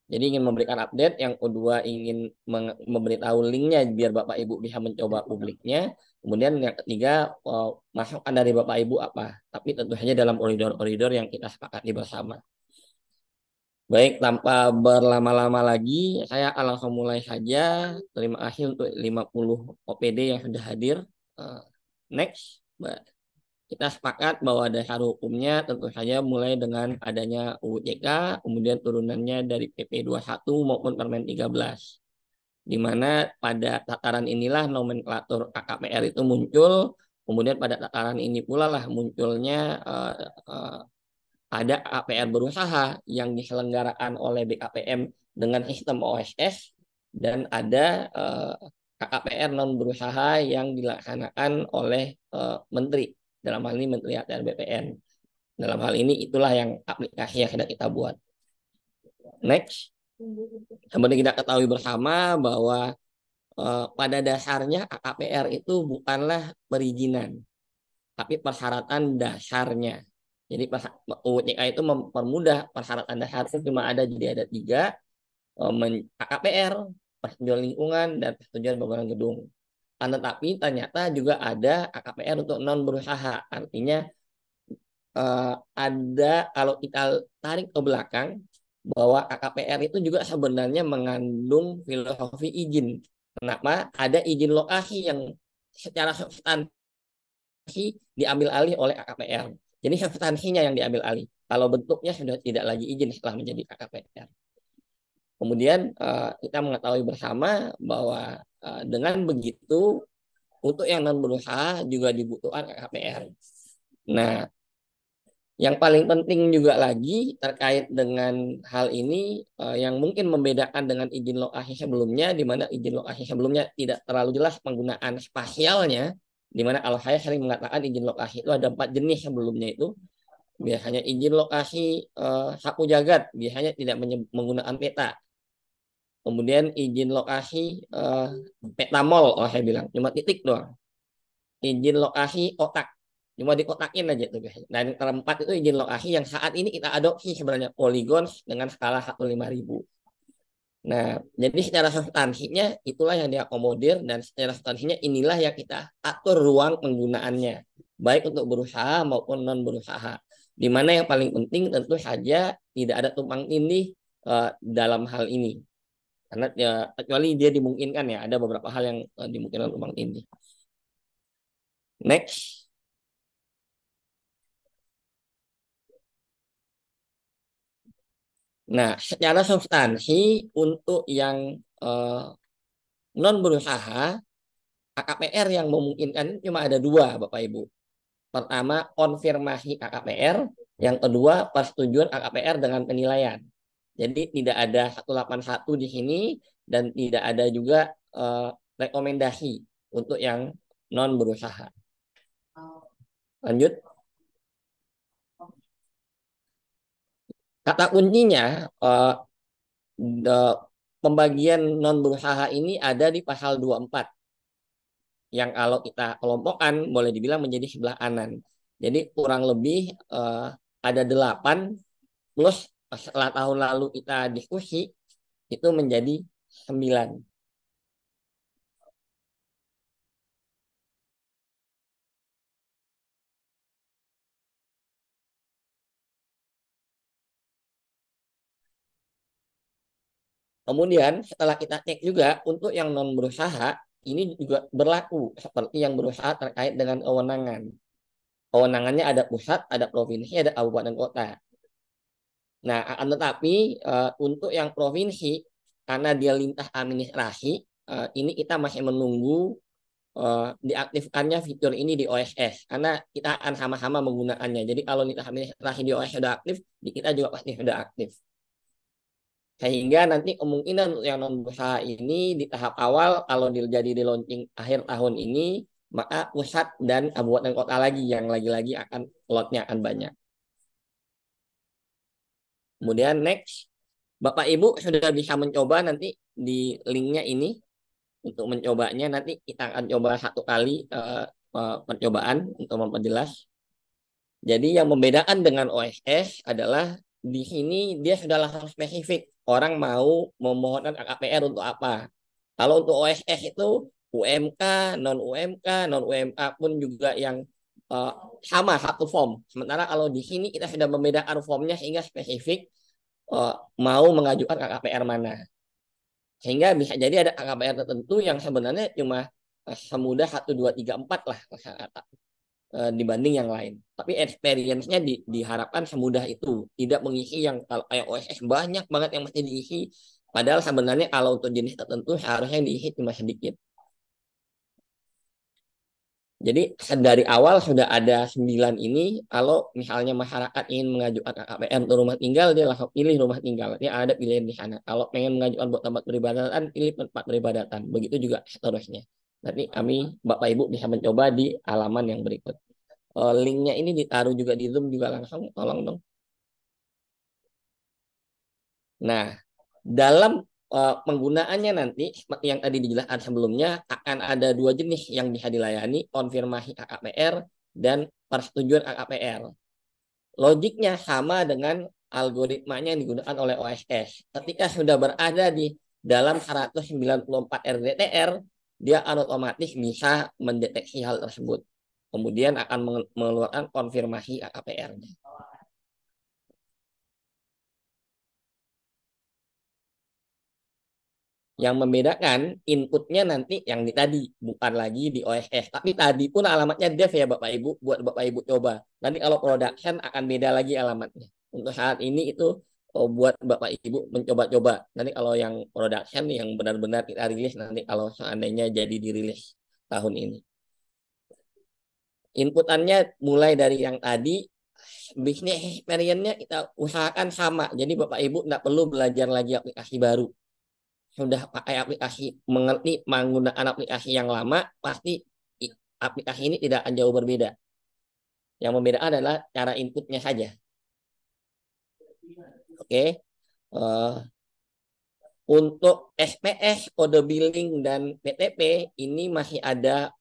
Jadi ingin memberikan update, yang kedua ingin memberitahu linknya biar Bapak Ibu bisa mencoba publiknya. Kemudian yang ketiga, masukan dari Bapak Ibu apa. Tapi tentu saja dalam koridor-koridor yang kita sepakati bersama. Baik, tanpa berlama-lama lagi, saya akan langsung mulai saja. Terima kasih untuk 50 OPD yang sudah hadir. Eh, Next, kita sepakat bahwa dasar hukumnya tentu saja mulai dengan adanya UU JK, kemudian turunannya dari PP 21 maupun Permen 13. Di mana pada tataran inilah nomenklatur KKPR itu muncul, kemudian pada tataran ini pula lah munculnya ada KPR berusaha yang diselenggarakan oleh BKPM dengan sistem OSS, dan ada KKPR non berusaha yang dilaksanakan oleh menteri, dalam hal ini Menteri ATR BPN. Dalam hal ini itulah yang aplikasi yang sedang kita buat. Next, seperti kita ketahui bersama bahwa pada dasarnya KKPR itu bukanlah perizinan, tapi persyaratan dasarnya. Jadi UUTK itu mempermudah persyaratan dasar itu cuma ada, jadi ada tiga, KKPR, persetujuan lingkungan, dan persetujuan bangunan gedung. Tetapi ternyata juga ada KKPR untuk non berusaha, artinya ada, kalau kita tarik ke belakang, bahwa KKPR itu juga sebenarnya mengandung filosofi izin. Kenapa? Ada izin lokasi yang secara substansi diambil alih oleh KKPR. Jadi substansinya yang diambil alih. Kalau bentuknya sudah tidak lagi izin setelah menjadi KKPR. Kemudian kita mengetahui bersama bahwa dengan begitu untuk yang non berusaha juga dibutuhkan KKPR. Nah, yang paling penting juga lagi terkait dengan hal ini, yang mungkin membedakan dengan izin lokasi sebelumnya, di mana izin lokasi sebelumnya tidak terlalu jelas penggunaan spasialnya, di mana kalau saya sering mengatakan izin lokasi itu ada 4 jenis sebelumnya itu. Biasanya izin lokasi sapu jagat, biasanya tidak menggunakan peta. Kemudian izin lokasi peta mall, saya bilang cuma titik doang. Izin lokasi kotak, cuma dikotakin aja tuh guys. Dan yang keempat itu izin lokasi yang saat ini kita adopsi sebenarnya poligon dengan skala 1/5000. Nah, jadi secara substansinya itulah yang diakomodir, dan secara substansinya inilah yang kita atur ruang penggunaannya, baik untuk berusaha maupun non berusaha. Di mana yang paling penting tentu saja tidak ada tumpang tindih dalam hal ini. Karena ya, kecuali dia dimungkinkan, ya ada beberapa hal yang dimungkinkan tumpang tindih. Next. Nah, secara substansi untuk yang non berusaha, KKPR yang memungkinkan cuma ada dua, Bapak Ibu. Pertama, konfirmasi KKPR. Yang kedua, persetujuan KKPR dengan penilaian. Jadi tidak ada 181 di sini, dan tidak ada juga rekomendasi untuk yang non berusaha. Lanjut. Kata kuncinya, pembagian non berusaha ini ada di pasal 24, yang kalau kita kelompokkan boleh dibilang menjadi sebelah kanan. Jadi kurang lebih ada 8 plus setelah tahun lalu kita diskusi itu menjadi 9. Kemudian setelah kita cek juga untuk yang non berusaha, ini juga berlaku seperti yang berusaha terkait dengan kewenangan. Kewenangannya ada pusat, ada provinsi, ada kabupaten kota. Nah, akan tetapi untuk yang provinsi, karena dia lintas administrasi, ini kita masih menunggu diaktifkannya fitur ini di OSS, karena kita akan sama-sama menggunakannya. Jadi kalau lintas administrasi di OSS sudah aktif, di kita juga pasti sudah aktif. Sehingga nanti kemungkinan yang non berusaha ini di tahap awal, kalau jadi di launching akhir tahun ini, maka pusat dan kabupaten kota lagi yang lagi-lagi akan lotnya akan banyak. Kemudian next, Bapak Ibu sudah bisa mencoba nanti di linknya ini. Untuk mencobanya nanti kita akan coba satu kali percobaan untuk memperjelas. Jadi yang membedakan dengan OSS adalah di sini dia sudah langsung spesifik orang mau memohonkan KKPR untuk apa. Kalau untuk OSS itu UMK, non UMK, non UMK pun juga yang uh, sama satu form. Sementara kalau di sini kita sudah membedakan formnya sehingga spesifik uh, mau mengajukan KKPR mana. Sehingga bisa jadi ada KKPR tertentu yang sebenarnya cuma semudah 1, 2, 3, 4 lah dibanding yang lain. Tapi experience-nya diharapkan semudah itu. Tidak mengisi yang kalau kayak OSS banyak banget yang mesti diisi. Padahal sebenarnya kalau untuk jenis tertentu seharusnya diisi cuma sedikit. Jadi dari awal sudah ada 9 ini. Kalau misalnya masyarakat ingin mengajukan KKPR untuk rumah tinggal, dia langsung pilih rumah tinggal. Dia ada pilihan di sana. Kalau pengen mengajukan buat tempat peribadatan, pilih tempat peribadatan. Begitu juga seterusnya. Nanti kami, Bapak Ibu bisa mencoba di halaman yang berikut. Linknya ini ditaruh juga di Zoom juga langsung, tolong dong. Nah, dalam penggunaannya nanti seperti yang tadi dijelaskan sebelumnya akan ada 2 jenis yang bisa dilayani, konfirmasi KKPR dan persetujuan KKPR. Logiknya sama dengan algoritmanya yang digunakan oleh OSS. Ketika sudah berada di dalam 194 RDTR, dia otomatis bisa mendeteksi hal tersebut. Kemudian akan mengeluarkan konfirmasi KKPR-nya. Yang membedakan inputnya nanti yang di tadi, bukan lagi di OSS. Tapi tadi pun alamatnya dev ya Bapak Ibu, buat Bapak Ibu coba. Nanti kalau production akan beda lagi alamatnya. Untuk saat ini itu buat Bapak Ibu mencoba-coba. Nanti kalau yang production yang benar-benar kita rilis nanti kalau seandainya jadi dirilis tahun ini. Inputannya mulai dari yang tadi, bisnis experience-nya kita usahakan sama. Jadi Bapak Ibu tidak perlu belajar lagi aplikasi baru. Sudah pakai aplikasi, mengerti menggunakan aplikasi yang lama, pasti aplikasi ini tidak akan jauh berbeda. Yang membedakan adalah cara inputnya saja. Oke. Untuk SPS, kode billing, dan PTP, ini masih ada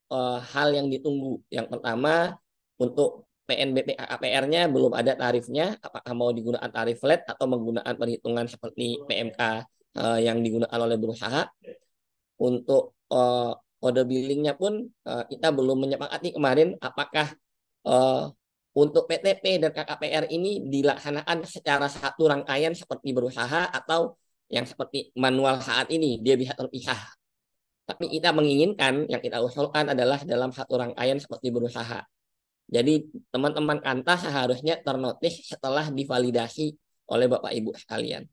hal yang ditunggu. Yang pertama, untuk PNBP KKPR-nya belum ada tarifnya, apakah mau digunakan tarif flat atau menggunakan perhitungan seperti PMK yang digunakan oleh berusaha. Untuk kode billingnya pun kita belum menyepakati kemarin apakah untuk PTP dan KKPR ini dilaksanakan secara satu rangkaian seperti berusaha atau yang seperti manual saat ini dia bisa terpisah. Tapi kita menginginkan yang kita usulkan adalah dalam satu rangkaian seperti berusaha. Jadi teman-teman Kantas seharusnya ternotis setelah divalidasi oleh Bapak Ibu sekalian.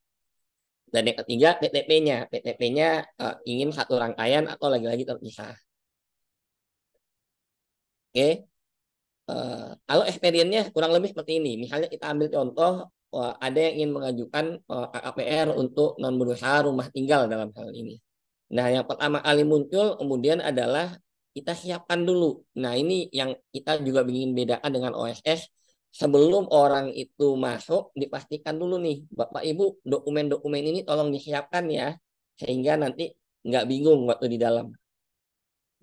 Dan yang ketiga PTP-nya. PTP-nya ingin satu rangkaian atau lagi-lagi terpisah. Oke. Kalau experience-nya kurang lebih seperti ini. Misalnya kita ambil contoh, ada yang ingin mengajukan KKPR untuk non berusaha rumah tinggal dalam hal ini. Nah, yang pertama kali muncul kemudian adalah kita siapkan dulu. Nah, ini yang kita juga ingin bedakan dengan OSS. Sebelum orang itu masuk, dipastikan dulu nih, Bapak Ibu, dokumen-dokumen ini tolong disiapkan ya, sehingga nanti nggak bingung waktu di dalam.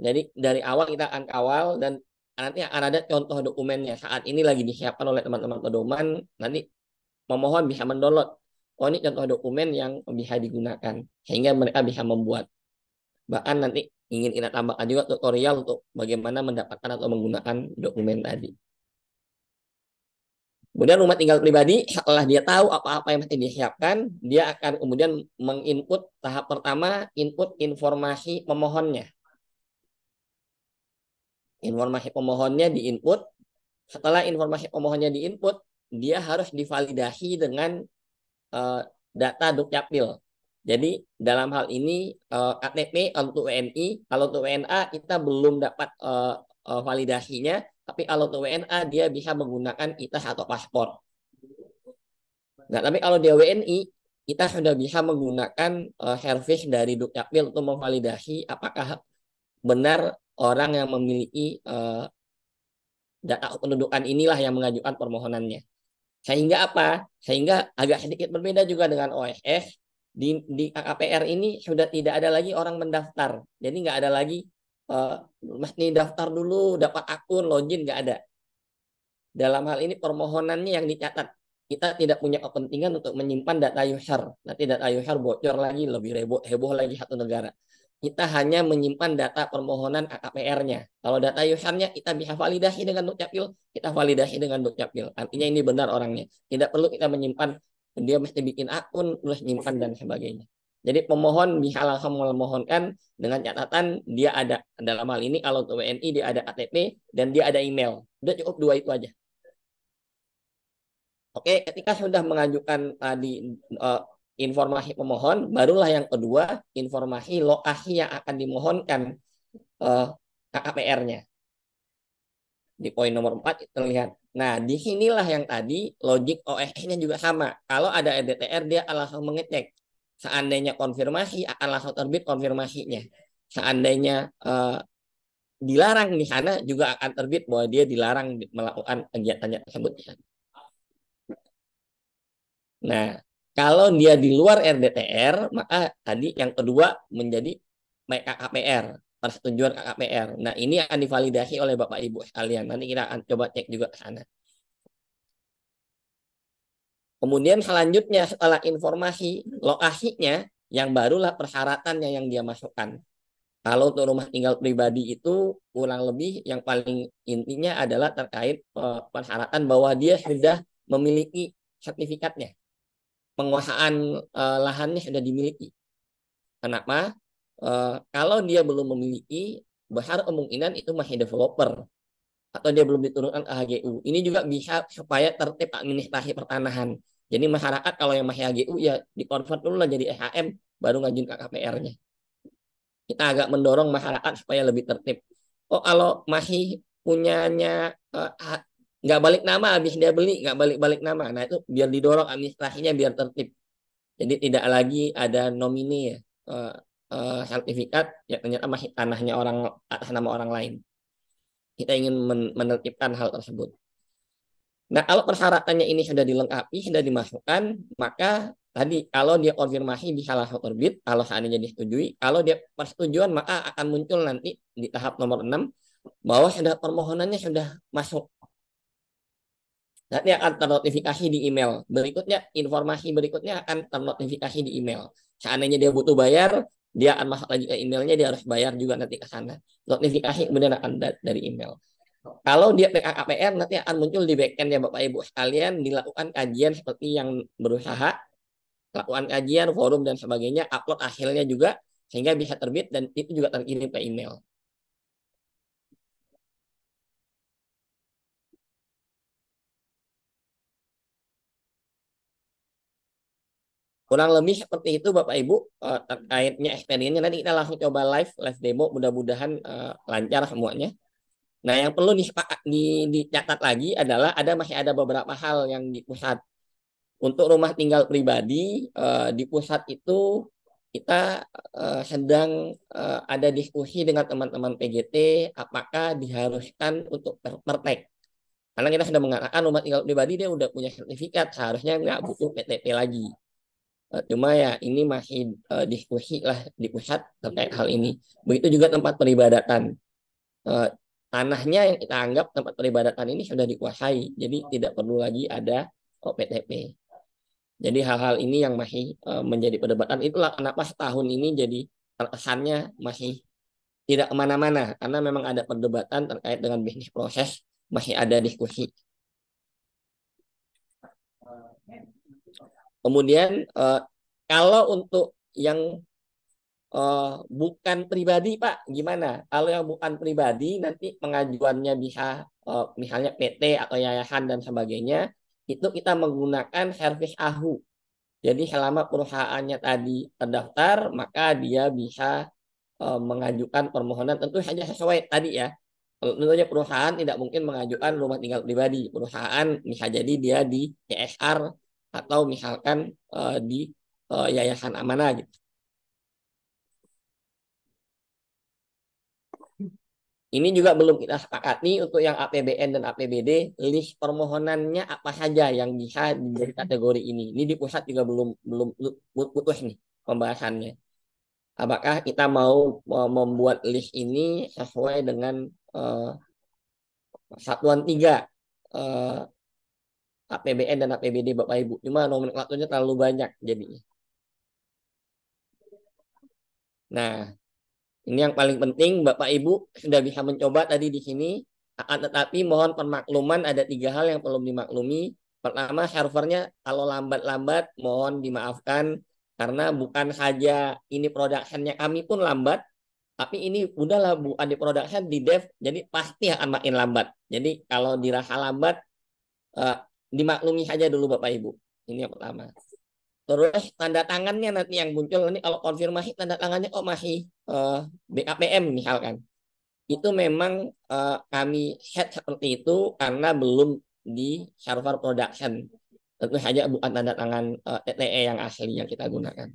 Jadi dari awal kita akan kawal dan nanti akan ada contoh dokumennya. Saat ini lagi disiapkan oleh teman-teman pedoman, nanti pemohon bisa mendownload. Oh ini contoh dokumen yang bisa digunakan, sehingga mereka bisa membuat. Bahkan nanti ingin kita tambahkan juga tutorial untuk bagaimana mendapatkan atau menggunakan dokumen tadi. Kemudian rumah tinggal pribadi, setelah dia tahu apa-apa yang mesti disiapkan, dia akan kemudian menginput tahap pertama, input informasi pemohonnya. Informasi pemohonnya diinput. Setelah informasi pemohonnya diinput, dia harus divalidasi dengan data Dukcapil. Jadi dalam hal ini KTP untuk WNI, kalau untuk WNA kita belum dapat validasinya, tapi kalau untuk WNA dia bisa menggunakan ITAS atau paspor. Nah, tapi kalau dia WNI, kita sudah bisa menggunakan servis dari Dukcapil untuk memvalidasi apakah benar orang yang memiliki data kependudukan inilah yang mengajukan permohonannya. Sehingga apa? Sehingga agak sedikit berbeda juga dengan OSS. Di KKPR ini sudah tidak ada lagi orang mendaftar. Jadi nggak ada lagi mesti daftar dulu, dapat akun, login, nggak ada. Dalam hal ini permohonannya yang dicatat. kita tidak punya kepentingan untuk menyimpan data user. Nanti data user bocor lagi, lebih heboh, heboh lagi satu negara. Kita hanya menyimpan data permohonan KKPR-nya. Kalau data usernya kita bisa validasi dengan Dukcapil, kita validasi dengan Dukcapil. Artinya ini benar orangnya. Tidak perlu kita menyimpan, dia mesti bikin akun, terus nyimpan dan sebagainya. Jadi pemohon bisa langsung memohonkan dengan catatan dia ada, dalam hal ini kalau untuk WNI dia ada KTP dan dia ada email. Udah cukup dua itu aja. Oke, ketika sudah mengajukan tadi informasi pemohon, barulah yang kedua informasi lokasi yang akan dimohonkan KKPR-nya. Di poin nomor 4 terlihat. Nah, disinilah yang tadi logik OSS-nya juga sama. Kalau ada RDTR, dia akan langsung mengecek. Seandainya konfirmasi, akan langsung terbit konfirmasinya. Seandainya dilarang di sana, juga akan terbit bahwa dia dilarang melakukan kegiatannya tersebut. Nah, kalau dia di luar RDTR, maka tadi yang kedua menjadi KKPR, persetujuan KKPR. Nah, ini akan divalidasi oleh Bapak Ibu sekalian. Nanti kita akan coba cek juga ke sana. Kemudian selanjutnya setelah informasi lokasinya, yang barulah persyaratannya yang dia masukkan. Kalau untuk rumah tinggal pribadi itu kurang lebih yang paling intinya adalah terkait persyaratan bahwa dia sudah memiliki sertifikatnya. Penguasaan lahannya sudah dimiliki. Kenapa? Kalau dia belum memiliki, besar kemungkinan itu masih developer atau dia belum diturunkan ke HGU. Ini juga bisa supaya tertib administrasi pertanahan. Jadi masyarakat kalau yang masih HGU ya dikonvert dulu lah jadi SHM baru ngajuin KKPR-nya. Kita agak mendorong masyarakat supaya lebih tertib. Oh kalau masih punyanya nggak balik nama habis dia beli nggak balik-balik nama. Nah itu biar didorong administrasinya biar tertib. Jadi tidak lagi ada nomini ya sertifikat ya ternyata masih tanahnya orang atas nama orang lain. Kita ingin menertibkan hal tersebut. Nah, kalau persyaratannya ini sudah dilengkapi, sudah dimasukkan, maka tadi kalau dia konfirmasi bisa langsung terbit, kalau seandainya disetujui, kalau dia persetujuan maka akan muncul nanti di tahap nomor 6 bahwa sudah permohonannya sudah masuk. Nanti akan ternotifikasi di email. Berikutnya, informasi berikutnya akan ternotifikasi di email. Seandainya dia butuh bayar, dia akan masuk lagi ke emailnya, dia harus bayar juga nanti ke sana. Notifikasi kemudian akan dari email. Kalau dia PKKPR nanti akan muncul di backend ya Bapak Ibu sekalian dilakukan kajian seperti yang berusaha, lakukan kajian, forum dan sebagainya, upload hasilnya juga sehingga bisa terbit dan itu juga terkirim ke email. Kurang lebih seperti itu Bapak Ibu terkaitnya eksperiennya nanti kita langsung coba live demo mudah-mudahan lancar semuanya. Nah, yang perlu dicatat lagi adalah masih ada beberapa hal yang di pusat. Untuk rumah tinggal pribadi di pusat itu kita sedang ada diskusi dengan teman-teman PGT apakah diharuskan untuk pertek. Karena kita sudah mengatakan rumah tinggal pribadi dia udah punya sertifikat, seharusnya nggak butuh PTP lagi. Cuma ya ini masih diskusi lah di pusat terkait hal ini. Begitu juga tempat peribadatan. Eh, Tanahnya yang kita anggap tempat peribadatan ini sudah dikuasai, jadi tidak perlu lagi ada PTP. Jadi hal-hal ini yang masih menjadi perdebatan. Itulah kenapa setahun ini jadi terkesannya masih tidak kemana-mana. Karena memang ada perdebatan terkait dengan bisnis proses. Masih ada diskusi. Kemudian kalau untuk yang bukan pribadi Pak, gimana? Kalau yang bukan pribadi nanti pengajuannya bisa misalnya PT atau yayasan dan sebagainya. Itu kita menggunakan servis AHU. Jadi selama perusahaannya tadi terdaftar, maka dia bisa mengajukan permohonan tentu saja sesuai tadi ya. Tentunya perusahaan tidak mungkin mengajukan rumah tinggal pribadi. Perusahaan bisa jadi dia di CSR atau misalkan di yayasan amanah gitu. Ini juga belum kita sepakati untuk yang APBN dan APBD, list permohonannya apa saja yang bisa menjadi kategori ini. Ini di pusat juga belum belum putus nih pembahasannya. Apakah kita mau membuat list ini sesuai dengan satuan 3 APBN dan APBD Bapak Ibu. Cuma nomenklaturnya terlalu banyak jadinya. Nah, ini yang paling penting Bapak Ibu sudah bisa mencoba tadi di sini. Akan tetapi mohon permakluman ada 3 hal yang perlu dimaklumi. Pertama, servernya kalau lambat-lambat mohon dimaafkan karena bukan saja ini productionnya kami pun lambat, tapi ini udahlah bukan di production di dev, jadi pasti akan makin lambat. Jadi kalau dirasa lambat, eh, dimaklumi saja dulu Bapak Ibu. Ini yang pertama. Terus tanda tangannya nanti yang muncul ini kalau konfirmasi tanda tangannya kok masih BKPM misalkan. Itu memang kami set seperti itu karena belum di server production. Tentu saja bukan tanda tangan TTE yang asli yang kita gunakan.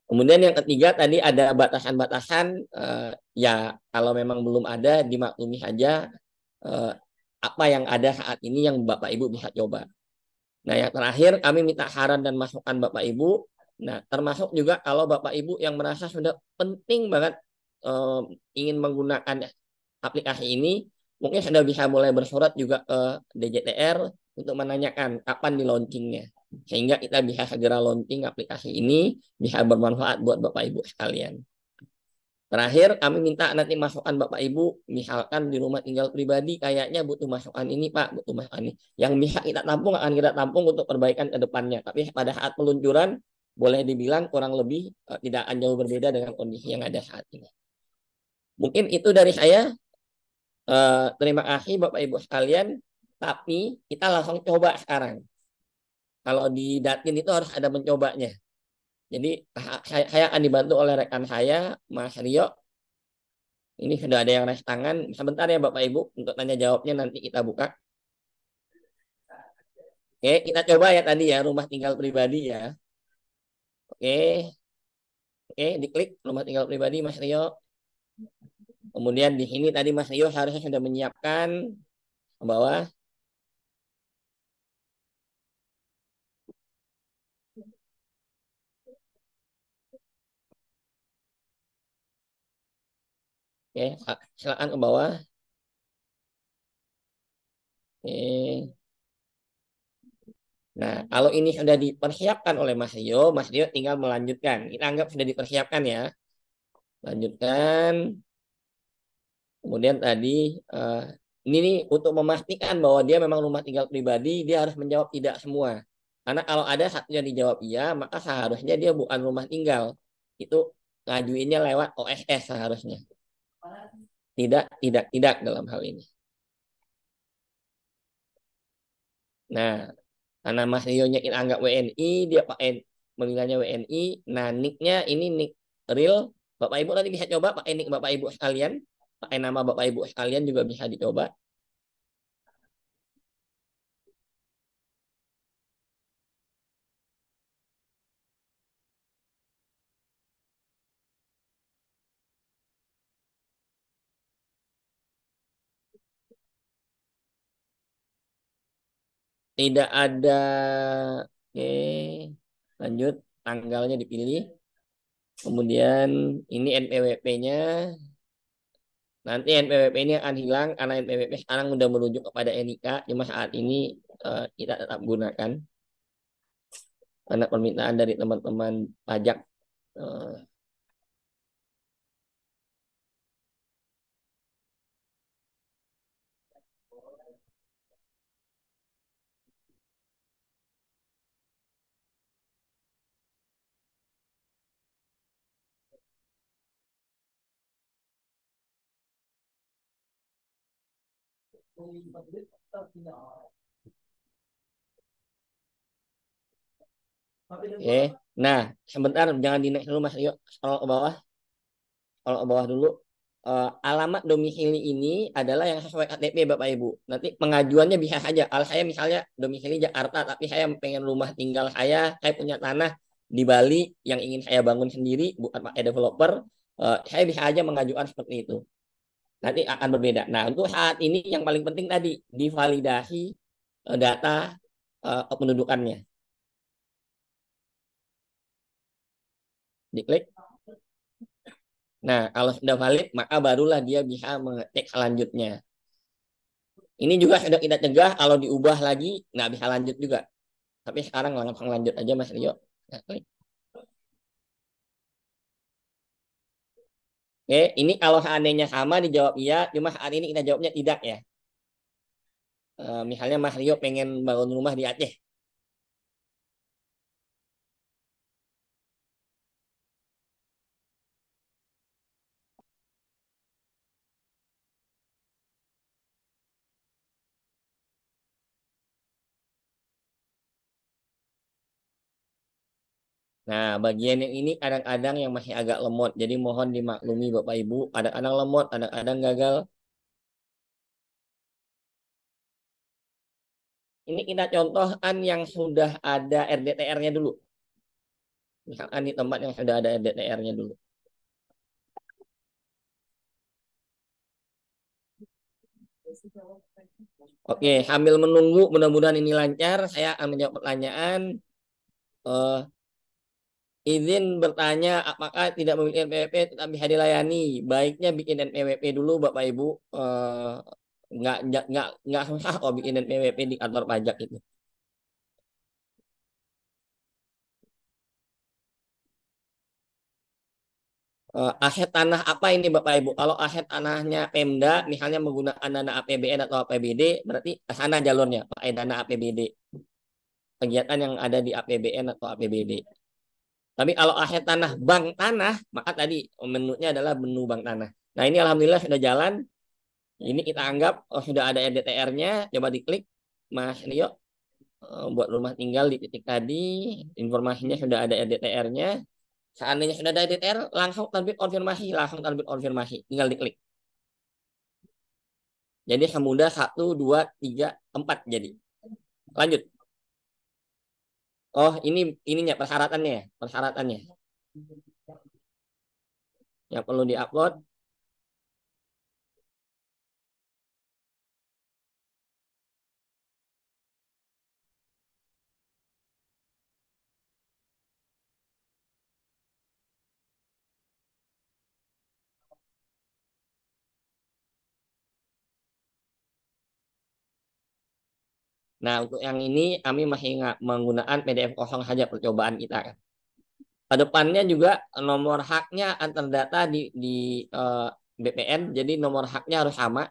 Kemudian yang ketiga tadi ada batasan-batasan, ya kalau memang belum ada dimaklumi saja, apa yang ada saat ini yang Bapak Ibu bisa coba. Nah, yang terakhir kami minta saran dan masukan Bapak Ibu. Nah, termasuk juga kalau Bapak Ibu yang merasa sudah penting banget ingin menggunakan aplikasi ini, mungkin sudah bisa mulai bersurat juga ke DJTR untuk menanyakan kapan di launchingnya. Sehingga kita bisa segera launching aplikasi ini, bisa bermanfaat buat Bapak Ibu sekalian. Terakhir, kami minta nanti masukan Bapak Ibu, misalkan di rumah tinggal pribadi kayaknya butuh masukan ini Pak, butuh masukan ini. Yang bisa kita tampung akan kita tampung untuk perbaikan ke depannya. Tapi pada saat peluncuran, boleh dibilang kurang lebih tidak akan jauh berbeda dengan kondisi yang ada saat ini. Mungkin itu dari saya. Terima kasih Bapak Ibu sekalian. Tapi kita langsung coba sekarang. Kalau di Datin itu harus ada mencobanya. Jadi saya akan dibantu oleh rekan saya, Mas Rio. Ini sudah ada yang raise tangan. Sebentar ya Bapak Ibu, untuk tanya jawabnya nanti kita buka. Oke, kita coba ya tadi ya, rumah tinggal pribadi ya. Oke, oke, diklik rumah tinggal pribadi Mas Rio. Kemudian di sini tadi Mas Rio harusnya sudah menyiapkan ke bawah. Oke, silakan ke bawah. Oke. Nah, kalau ini sudah dipersiapkan oleh Mas Rio tinggal melanjutkan. Kita anggap sudah dipersiapkan ya. Lanjutkan. Kemudian tadi ini nih untuk memastikan bahwa dia memang rumah tinggal pribadi, dia harus menjawab tidak semua. Karena kalau ada satu yang dijawab iya, maka seharusnya dia bukan rumah tinggal. Itu ngajuinnya lewat OSS seharusnya. Tidak dalam hal ini. Nah, karena Mas Rio-nya kita anggap WNI, dia pakai panggilannya WNI. Nah, nick-nya ini nick real. Bapak Ibu nanti bisa coba pakai nick Bapak Ibu sekalian. Pakai nama Bapak Ibu sekalian juga bisa dicoba. Tidak ada. Oke, lanjut. Tanggalnya dipilih. Kemudian ini NPWP-nya. Nanti NPWP-nya akan hilang karena NPWP sekarang udah merujuk kepada NIK. Cuma saat ini kita tetap gunakan karena permintaan dari teman-teman pajak. eh, Oke. Nah, sebentar jangan di next dulu Mas. Yuk, scroll ke bawah. Kalau ke bawah dulu. Alamat domisili ini adalah yang sesuai KTP Bapak Ibu. Nanti pengajuannya bisa saja. Kalau saya misalnya domisili Jakarta, tapi saya pengen rumah tinggal saya punya tanah di Bali yang ingin saya bangun sendiri, bukan pakai developer, saya bisa aja mengajukan seperti itu. Nanti akan berbeda. Nah, untuk saat ini yang paling penting tadi, divalidasi data kependudukannya. Diklik. Nah, kalau sudah valid, maka barulah dia bisa mengecek selanjutnya. Ini juga sudah kita cegah, kalau diubah lagi nggak bisa lanjut juga. Tapi sekarang langsung lanjut aja Mas Rio. Oke, ini kalau seandainya sama dijawab iya, cuma saat ini kita jawabnya tidak ya. Misalnya Mas Rio pengen bangun rumah di Aceh. Nah, bagian yang ini kadang-kadang yang masih agak lemot. Jadi mohon dimaklumi Bapak Ibu, kadang-kadang lemot, kadang-kadang gagal. Ini kita contohkan yang sudah ada RDTR-nya dulu. Misalkan di tempat yang sudah ada RDTR-nya dulu. Oke, sambil menunggu, mudah-mudahan ini lancar. Saya akan menjawab pertanyaan. Eh, izin bertanya, apakah tidak memiliki NPWP tetap bisa dilayani? Baiknya bikin NPWP dulu, Bapak Ibu. Nggak susah kok bikin NPWP di kantor pajak itu. Aset tanah apa ini Bapak Ibu? Kalau aset tanahnya Pemda, misalnya menggunakan dana APBN atau APBD, berarti ke sana jalurnya, pakai dana APBD. Kegiatan yang ada di APBN atau APBD. Tapi kalau aset tanah bank tanah, maka tadi menunya adalah menu bank tanah. Nah ini alhamdulillah sudah jalan. Ini kita anggap sudah ada RDTR-nya. Coba diklik, Mas Rio, buat rumah tinggal di titik tadi. Informasinya sudah ada RDTR-nya. Seandainya sudah ada RDTR, langsung terbit konfirmasi, langsung terbit konfirmasi. Tinggal diklik. Jadi semudah 1, 2, 3, 4 jadi. Lanjut. Oh, ininya persyaratannya ya, persyaratannya. Yang perlu diupload. Nah, untuk yang ini kami masih menggunakan PDF kosong saja percobaan kita kan. Kedepannya juga nomor haknya akan terdata di eh, BPN, jadi nomor haknya harus sama.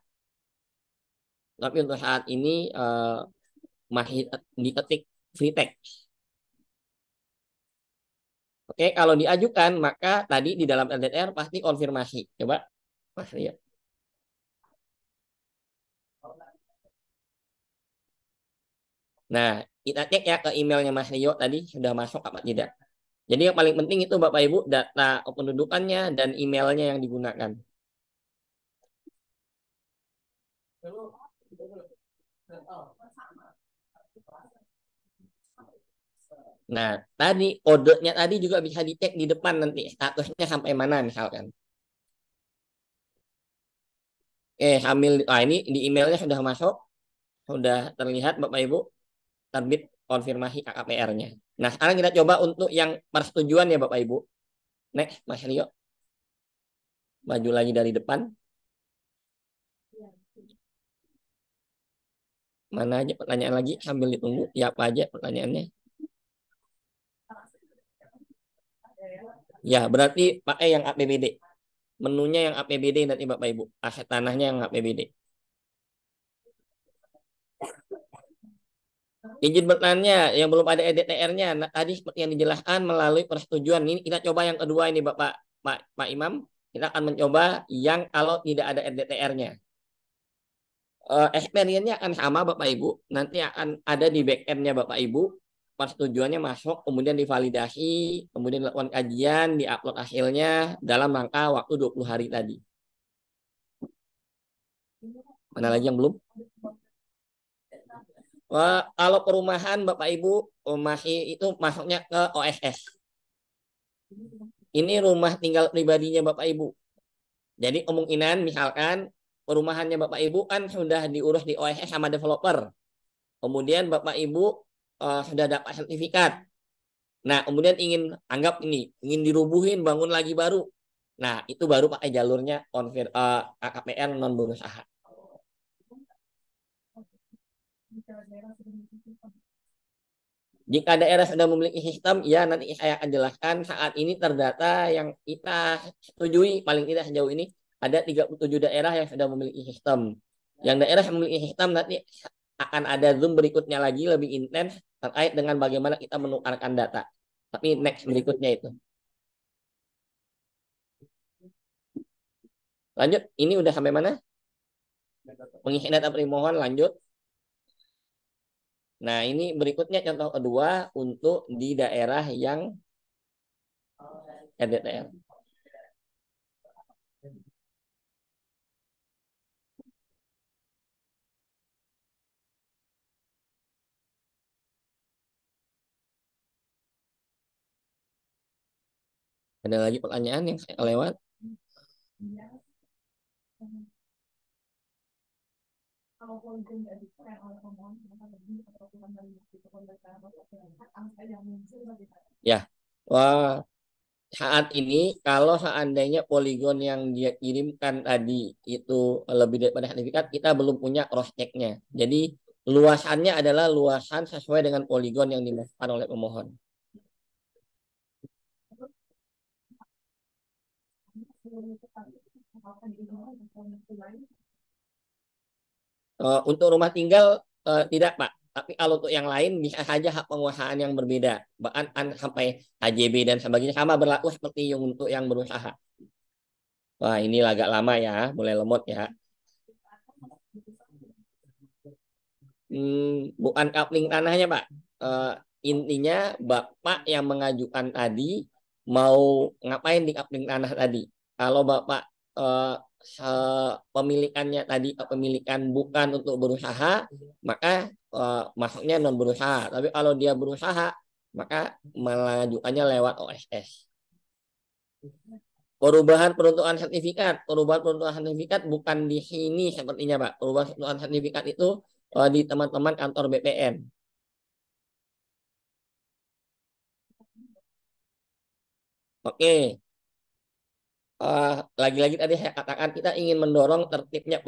Tapi untuk saat ini masih diketik free text. Oke, kalau diajukan maka tadi di dalam LDR pasti konfirmasi. Coba, Mas Rio. Nah, kita cek ya ke emailnya Mas Rio tadi sudah masuk apa tidak. Jadi yang paling penting itu Bapak Ibu data kependudukannya dan emailnya yang digunakan. Nah, tadi kodenya tadi juga bisa dicek di depan nanti statusnya sampai mana misalkan. Hamil, ini di emailnya sudah masuk, sudah terlihat Bapak Ibu terbit konfirmasi KKPR-nya. Nah, sekarang kita coba untuk yang persetujuan ya Bapak Ibu. Next, Mas Rio, maju lagi dari depan. Mana aja pertanyaan lagi sambil ditunggu. Ya apa aja pertanyaannya? Ya, berarti pakai yang APBD. Menunya yang APBD nanti Bapak Ibu. Aset tanahnya yang APBD. Izin bertanya yang belum ada EDTR-nya. Nah, tadi seperti yang dijelaskan melalui persetujuan. Ini kita coba yang kedua ini Pak Imam. Kita akan mencoba yang kalau tidak ada EDTR-nya. Experience-nya akan sama Bapak Ibu. Nanti akan ada di back-end-nya Bapak Ibu. Persetujuannya masuk, kemudian divalidasi, kemudian dilakukan kajian, diupload hasilnya dalam rangka waktu 20 hari tadi. Mana lagi yang belum? Kalau perumahan Bapak Ibu masih itu masuknya ke OSS. Ini rumah tinggal pribadinya Bapak Ibu. Jadi kemungkinan misalkan perumahannya Bapak Ibu kan sudah diurus di OSS sama developer. Kemudian Bapak Ibu sudah dapat sertifikat. Nah, kemudian ingin dirubuhin, bangun lagi baru. Nah, itu baru pakai jalurnya KKPR non berusaha. Jika daerah sudah memiliki sistem, ya nanti saya akan jelaskan. Saat ini terdata yang kita setujui paling tidak sejauh ini ada 37 daerah yang sudah memiliki sistem. Yang daerah yang memiliki sistem nanti akan ada Zoom berikutnya lagi lebih intens terkait dengan bagaimana kita menukarkan data. Tapi next berikutnya itu. Lanjut, ini udah sampai mana? Pengisian data permohonan lanjut. Nah, ini berikutnya contoh kedua untuk di daerah yang RDTL. Ada lagi pertanyaan yang saya lewat? Ya, wah, saat ini kalau seandainya poligon yang dia kirimkan tadi itu lebih daripada sertifikat, kita belum punya cross check-nya. Jadi luasannya adalah luasan sesuai dengan poligon yang dimasukkan oleh pemohon. Untuk rumah tinggal tidak, Pak. Tapi kalau untuk yang lain bisa saja hak penguasaan yang berbeda. Bahkan sampai HJB dan sebagainya sama berlaku seperti yang untuk yang berusaha. Wah, ini agak lama ya, mulai lemot ya. Bukan coupling tanahnya, Pak. Eh, Intinya Bapak yang mengajukan tadi mau ngapain di coupling tanah tadi. Kalau Bapak eh, pemilikannya tadi kepemilikan bukan untuk berusaha, maka masuknya non berusaha. Tapi kalau dia berusaha, maka mengajukannya lewat OSS. Perubahan peruntukan sertifikat bukan di sini sepertinya, Pak. Perubahan peruntukan sertifikat itu di teman-teman kantor BPN. Oke, lagi-lagi tadi saya katakan kita ingin mendorong tertibnya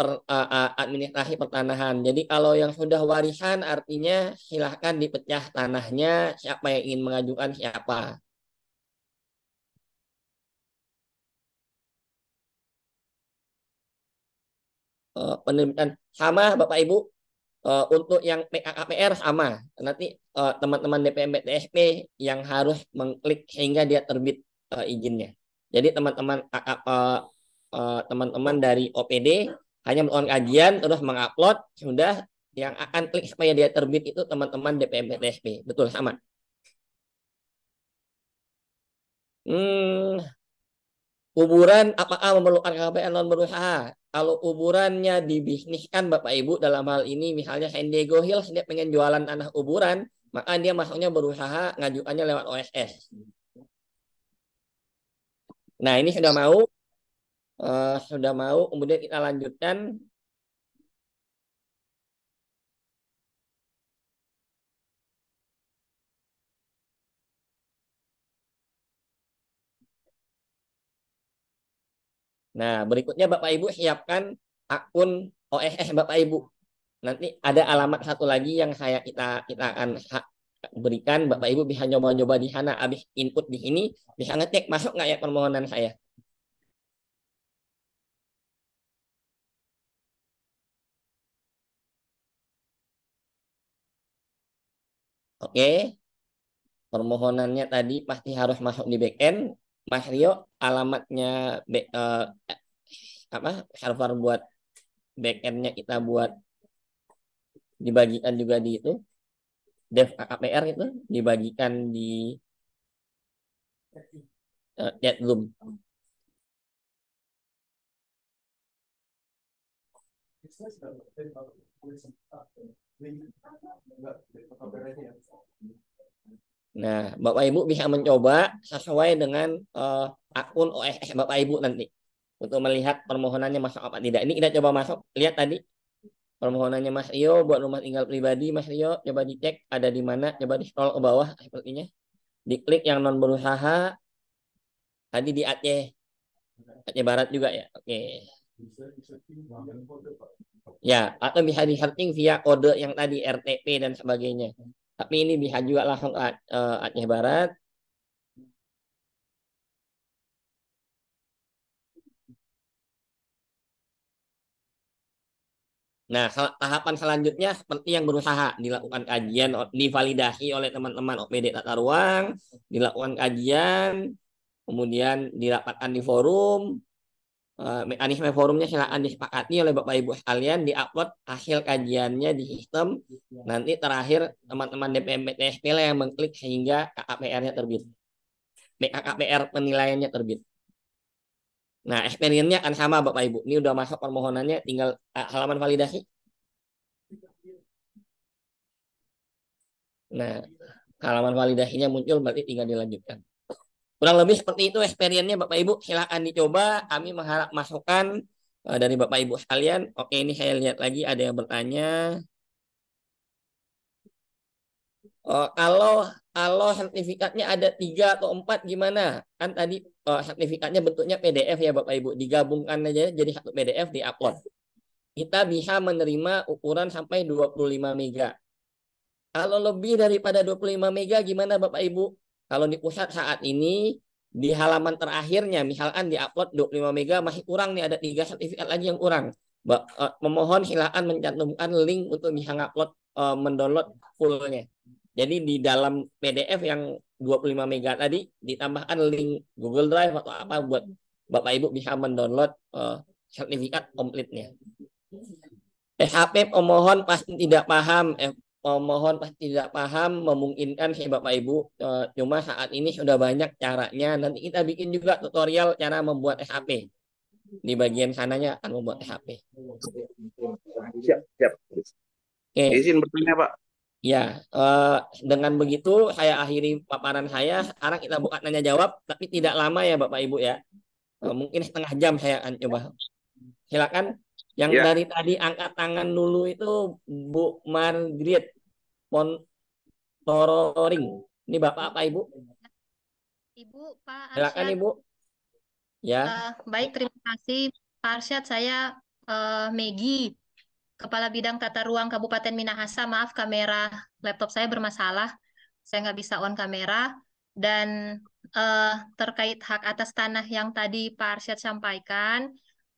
administrasi pertanahan. Jadi kalau yang sudah warisan artinya silahkan dipecah tanahnya, siapa yang ingin mengajukan siapa. Penerbitan sama Bapak Ibu. Untuk yang PKKPR sama. Nanti teman-teman DPM BTSP yang harus mengklik sehingga dia terbit izinnya. Jadi teman-teman dari OPD hanya melakukan kajian terus mengupload sudah, yang akan klik supaya dia terbit itu teman-teman DPM BTSP. Betul sama. Hmm, Kuburan apakah memerlukan KPR non berusaha? Kalau kuburannya dibisniskan Bapak Ibu dalam hal ini misalnya San Diego Hills dia pengen jualan tanah kuburan, maka dia masuknya berusaha ngajukannya lewat OSS. Nah, ini sudah mau kemudian kita lanjutkan. Nah, berikutnya Bapak Ibu siapkan akun OSS Bapak Ibu. Nanti ada alamat satu lagi yang kita akan berikan. Bapak Ibu bisa nyoba-nyoba di sana. Habis input di sini bisa ngecek masuk nggak ya permohonan saya. Oke, permohonannya tadi pasti harus masuk di backend. Mas Rio, alamatnya apa server buat backendnya kita buat dibagikan juga di itu dev KPR itu dibagikan di chat Zoom. Nah, Bapak Ibu bisa mencoba sesuai dengan akun OSS Bapak Ibu nanti untuk melihat permohonannya masuk apa tidak. Ini kita coba masuk, lihat tadi permohonannya Mas Rio buat rumah tinggal pribadi. Mas Rio coba dicek ada di mana, coba di scroll ke bawah sepertinya. Diklik yang non berusaha tadi di Aceh Barat juga ya. Oke. Ya, atau bisa di-searching via kode yang tadi RTP dan sebagainya. Tapi ini bisa juga langsung Aceh Barat. Nah, tahapan selanjutnya seperti yang berusaha dilakukan kajian, divalidasi oleh teman-teman OPD Tata Ruang, dilakukan kajian, kemudian dirapatkan di forum, mekanisme forumnya silakan disepakati oleh Bapak Ibu sekalian, diupload hasil kajiannya di sistem, nanti terakhir teman-teman DPMPTSP lah yang mengklik sehingga KKPR-nya terbit. KKPR penilaiannya terbit. Nah, experience-nya akan sama Bapak Ibu. Ini udah masuk permohonannya, tinggal halaman validasi. Nah, halaman validasinya muncul berarti tinggal dilanjutkan. Kurang lebih seperti itu experience-nya Bapak Ibu. Silakan dicoba. Kami mengharap masukan dari Bapak Ibu sekalian. Oke, ini saya lihat lagi ada yang bertanya. Kalau kalau sertifikatnya ada 3 atau 4 gimana? Kan tadi sertifikatnya bentuknya PDF ya Bapak Ibu. Digabungkan aja jadi satu PDF diupload. Kita bisa menerima ukuran sampai 25 mega. Kalau lebih daripada 25 mega gimana Bapak Ibu? Kalau di pusat saat ini di halaman terakhirnya misalkan diupload 25 mega masih kurang nih, ada 3 sertifikat lagi yang kurang. Memohon silakan mencantumkan link untuk bisa ngupload mendownload fullnya. Jadi di dalam PDF yang 25 mega tadi ditambahkan link Google Drive atau apa buat Bapak Ibu bisa mendownload sertifikat komplitnya. PHP pemohon pasti tidak paham, pemohon pasti tidak paham, memungkinkan sih Bapak Ibu. Cuma saat ini sudah banyak caranya. Nanti kita bikin juga tutorial cara membuat SHP. Di bagian sananya akan membuat SHP. Siap, siap. Oke. Izin bertanya, Pak. Ya, dengan begitu saya akhiri paparan saya. Sekarang kita buka tanya jawab, tapi tidak lama ya Bapak Ibu ya. Mungkin setengah jam saya akan coba. Silakan. Yang Ya, dari tadi angkat tangan dulu itu Bu Margaret Pontororing. Ini Bapak apa Ibu? Ibu, Pak Silakan Arsyad. Ibu. Ya. Baik, terima kasih Pak Arsyad. Saya Megi, Kepala Bidang Tata Ruang Kabupaten Minahasa. Maaf, kamera laptop saya bermasalah. Saya nggak bisa on kamera. Dan terkait hak atas tanah yang tadi Pak Arsyad sampaikan,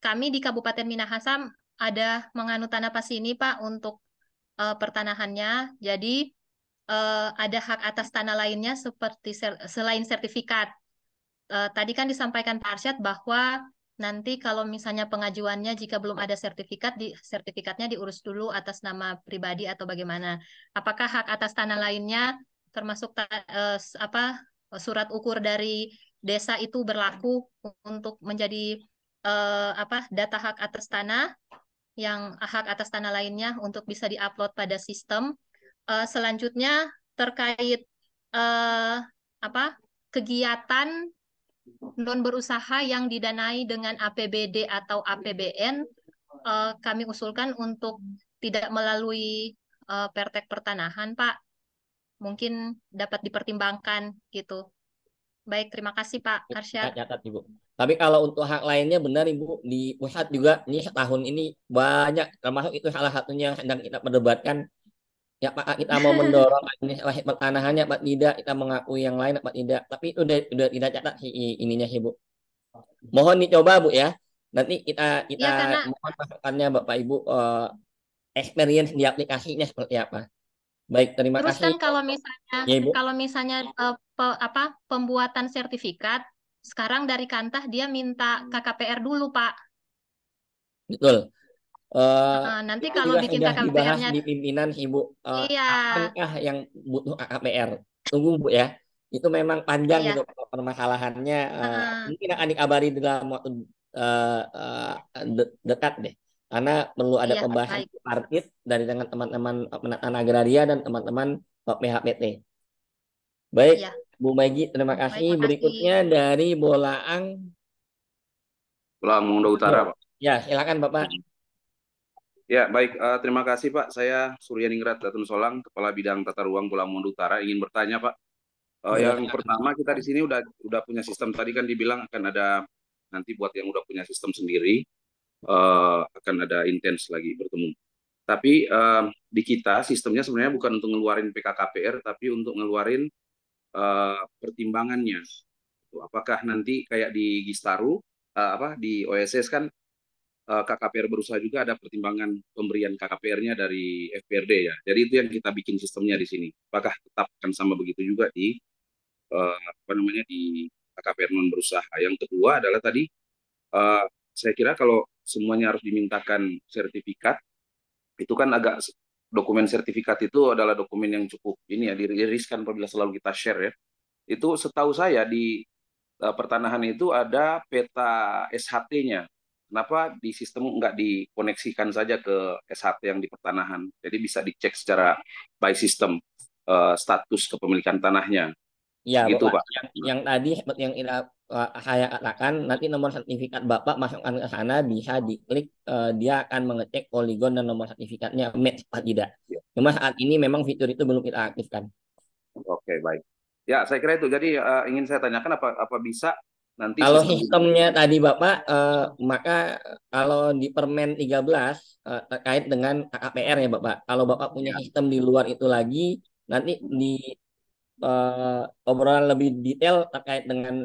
kami di Kabupaten Minahasa ada menganut tanah pas ini Pak untuk pertanahannya. Jadi ada hak atas tanah lainnya seperti selain sertifikat. Tadi kan disampaikan Pak Arsyad bahwa nanti kalau misalnya pengajuannya jika belum ada sertifikat, sertifikatnya diurus dulu atas nama pribadi atau bagaimana. Apakah hak atas tanah lainnya termasuk apa surat ukur dari desa itu berlaku untuk menjadi apa data hak atas tanah yang hak atas tanah lainnya untuk bisa diupload pada sistem. Selanjutnya terkait apa kegiatan non berusaha yang didanai dengan APBD atau APBN, kami usulkan untuk tidak melalui Pertek Pertanahan, Pak. Mungkin dapat dipertimbangkan gitu. Baik, terima kasih Pak Ya, Arsyad. catat Ibu. Tapi kalau untuk hak lainnya benar Ibu, di pusat juga ini setahun ini banyak, termasuk itu salah satunya yang sedang kita perdebatkan. Ya Pak, kita mau mendorong ini pertanahannya Pak tidak, kita mengakui yang lain Pak tidak. Tapi itu udah tidak catat sih ininya sih Bu. Mohon dicoba Bu ya. Nanti kita Iya, karena mohon masukannya Bapak Ibu experience di aplikasinya seperti apa. Baik, terima terus kasih kan ya Ibu. kalau misalnya apa pembuatan sertifikat sekarang dari Kantah dia minta KKPR dulu, Pak. Betul. Nanti Itu kalau juga bikin sudah dibahas KKPR-nya di pimpinan Ibu. iya, Kapankah yang butuh KKPR? Tunggu Bu ya. Itu memang panjang iya. gitu permasalahannya. Mungkin akan dikabari dalam waktu dekat deh. Karena perlu ada Iya, pembahasan baik. tripartit dari dengan teman-teman penataan agraria dan teman-teman PHPT. Baik, Iya, Bu Megi, terima baik, kasih. makasih. Berikutnya dari Bolaang. Pulang Munda Utara, Pak. Ya, silakan Bapak. Ya, baik. Terima kasih, Pak. Saya Suryaningrat Datun Solang, Kepala Bidang Tata Ruang Pulau Munda Utara. Ingin bertanya, Pak. Boleh. Yang pertama, kita di sini udah punya sistem. Tadi kan dibilang akan ada nanti buat yang udah punya sistem sendiri. akan ada intens lagi bertemu. Tapi di kita sistemnya sebenarnya bukan untuk ngeluarin PKKPR, tapi untuk ngeluarin pertimbangannya. Apakah nanti kayak di Gistaru, di OSS kan KKPR berusaha juga ada pertimbangan pemberian KKPR-nya dari FPRD ya. Jadi itu yang kita bikin sistemnya di sini. Apakah tetap akan sama begitu juga di di KKPR non berusaha. Yang kedua adalah tadi saya kira kalau semuanya harus dimintakan sertifikat, itu kan agak dokumen sertifikat itu adalah dokumen yang cukup ini ya diririskan apabila selalu kita share ya. Itu setahu saya di pertanahan itu ada peta SHT-nya. Kenapa di sistem nggak dikoneksikan saja ke SHT yang di pertanahan? Jadi bisa dicek secara by system status kepemilikan tanahnya. Ya, Gitu, Bapak. Pak. Yang tadi yang saya katakan, nanti nomor sertifikat Bapak masukkan ke sana, bisa diklik, dia akan mengecek poligon dan nomor sertifikatnya match apa tidak. Ya. Cuma saat ini memang fitur itu belum kita aktifkan. Oke, baik. Ya, saya kira itu. Jadi ingin saya tanyakan apa bisa nanti Kalau sistem sistemnya tadi Bapak, maka kalau di Permen 13 terkait dengan KKPR ya Bapak. Kalau Bapak punya ya. sistem di luar itu lagi, nanti di obrolan lebih detail terkait dengan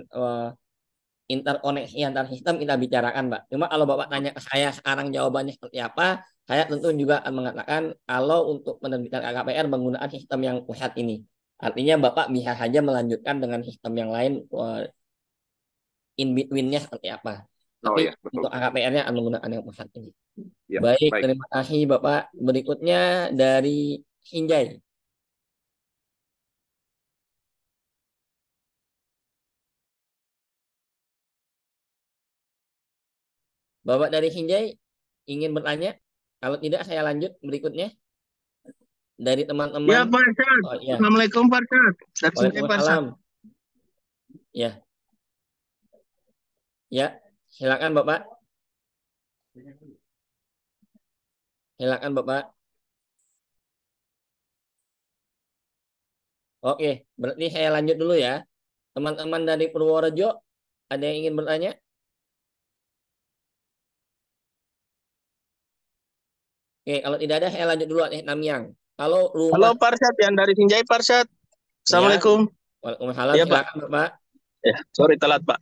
interkoneksi antar sistem kita bicarakan, Pak. Cuma kalau Bapak tanya ke saya sekarang jawabannya seperti apa, saya tentu juga akan mengatakan kalau untuk penerbitan KKPR menggunakan sistem yang pusat ini. Artinya Bapak bisa saja melanjutkan dengan sistem yang lain, in between-nya seperti apa. Oh Tapi ya, betul. untuk KKPR-nya akan menggunakan yang pusat ini. Ya, Baik, baik. terima kasih Bapak. Berikutnya dari Hinjai. Bapak dari Hinjai ingin bertanya? Kalau tidak, saya lanjut berikutnya. Dari Ya, teman-teman. Pak Arsyad. Oh iya, Assalamualaikum, Pak Arsyad. Dari sini, Pak Arsyad. Waalaikumsalam. Ya, ya, silakan Bapak. Silakan Bapak. Oke, berarti saya lanjut dulu ya. Teman-teman dari Purworejo, ada yang ingin bertanya? Oke, kalau tidak ada, saya lanjut dulu Namyang. Kalau Halo, rumah, Pak Arsyad. Yang dari Sinjai, Pak Arsyad. ya, Assalamualaikum. Waalaikumsalam, Ya, Pak. silakan Bapak. Ya, sorry telat, Pak.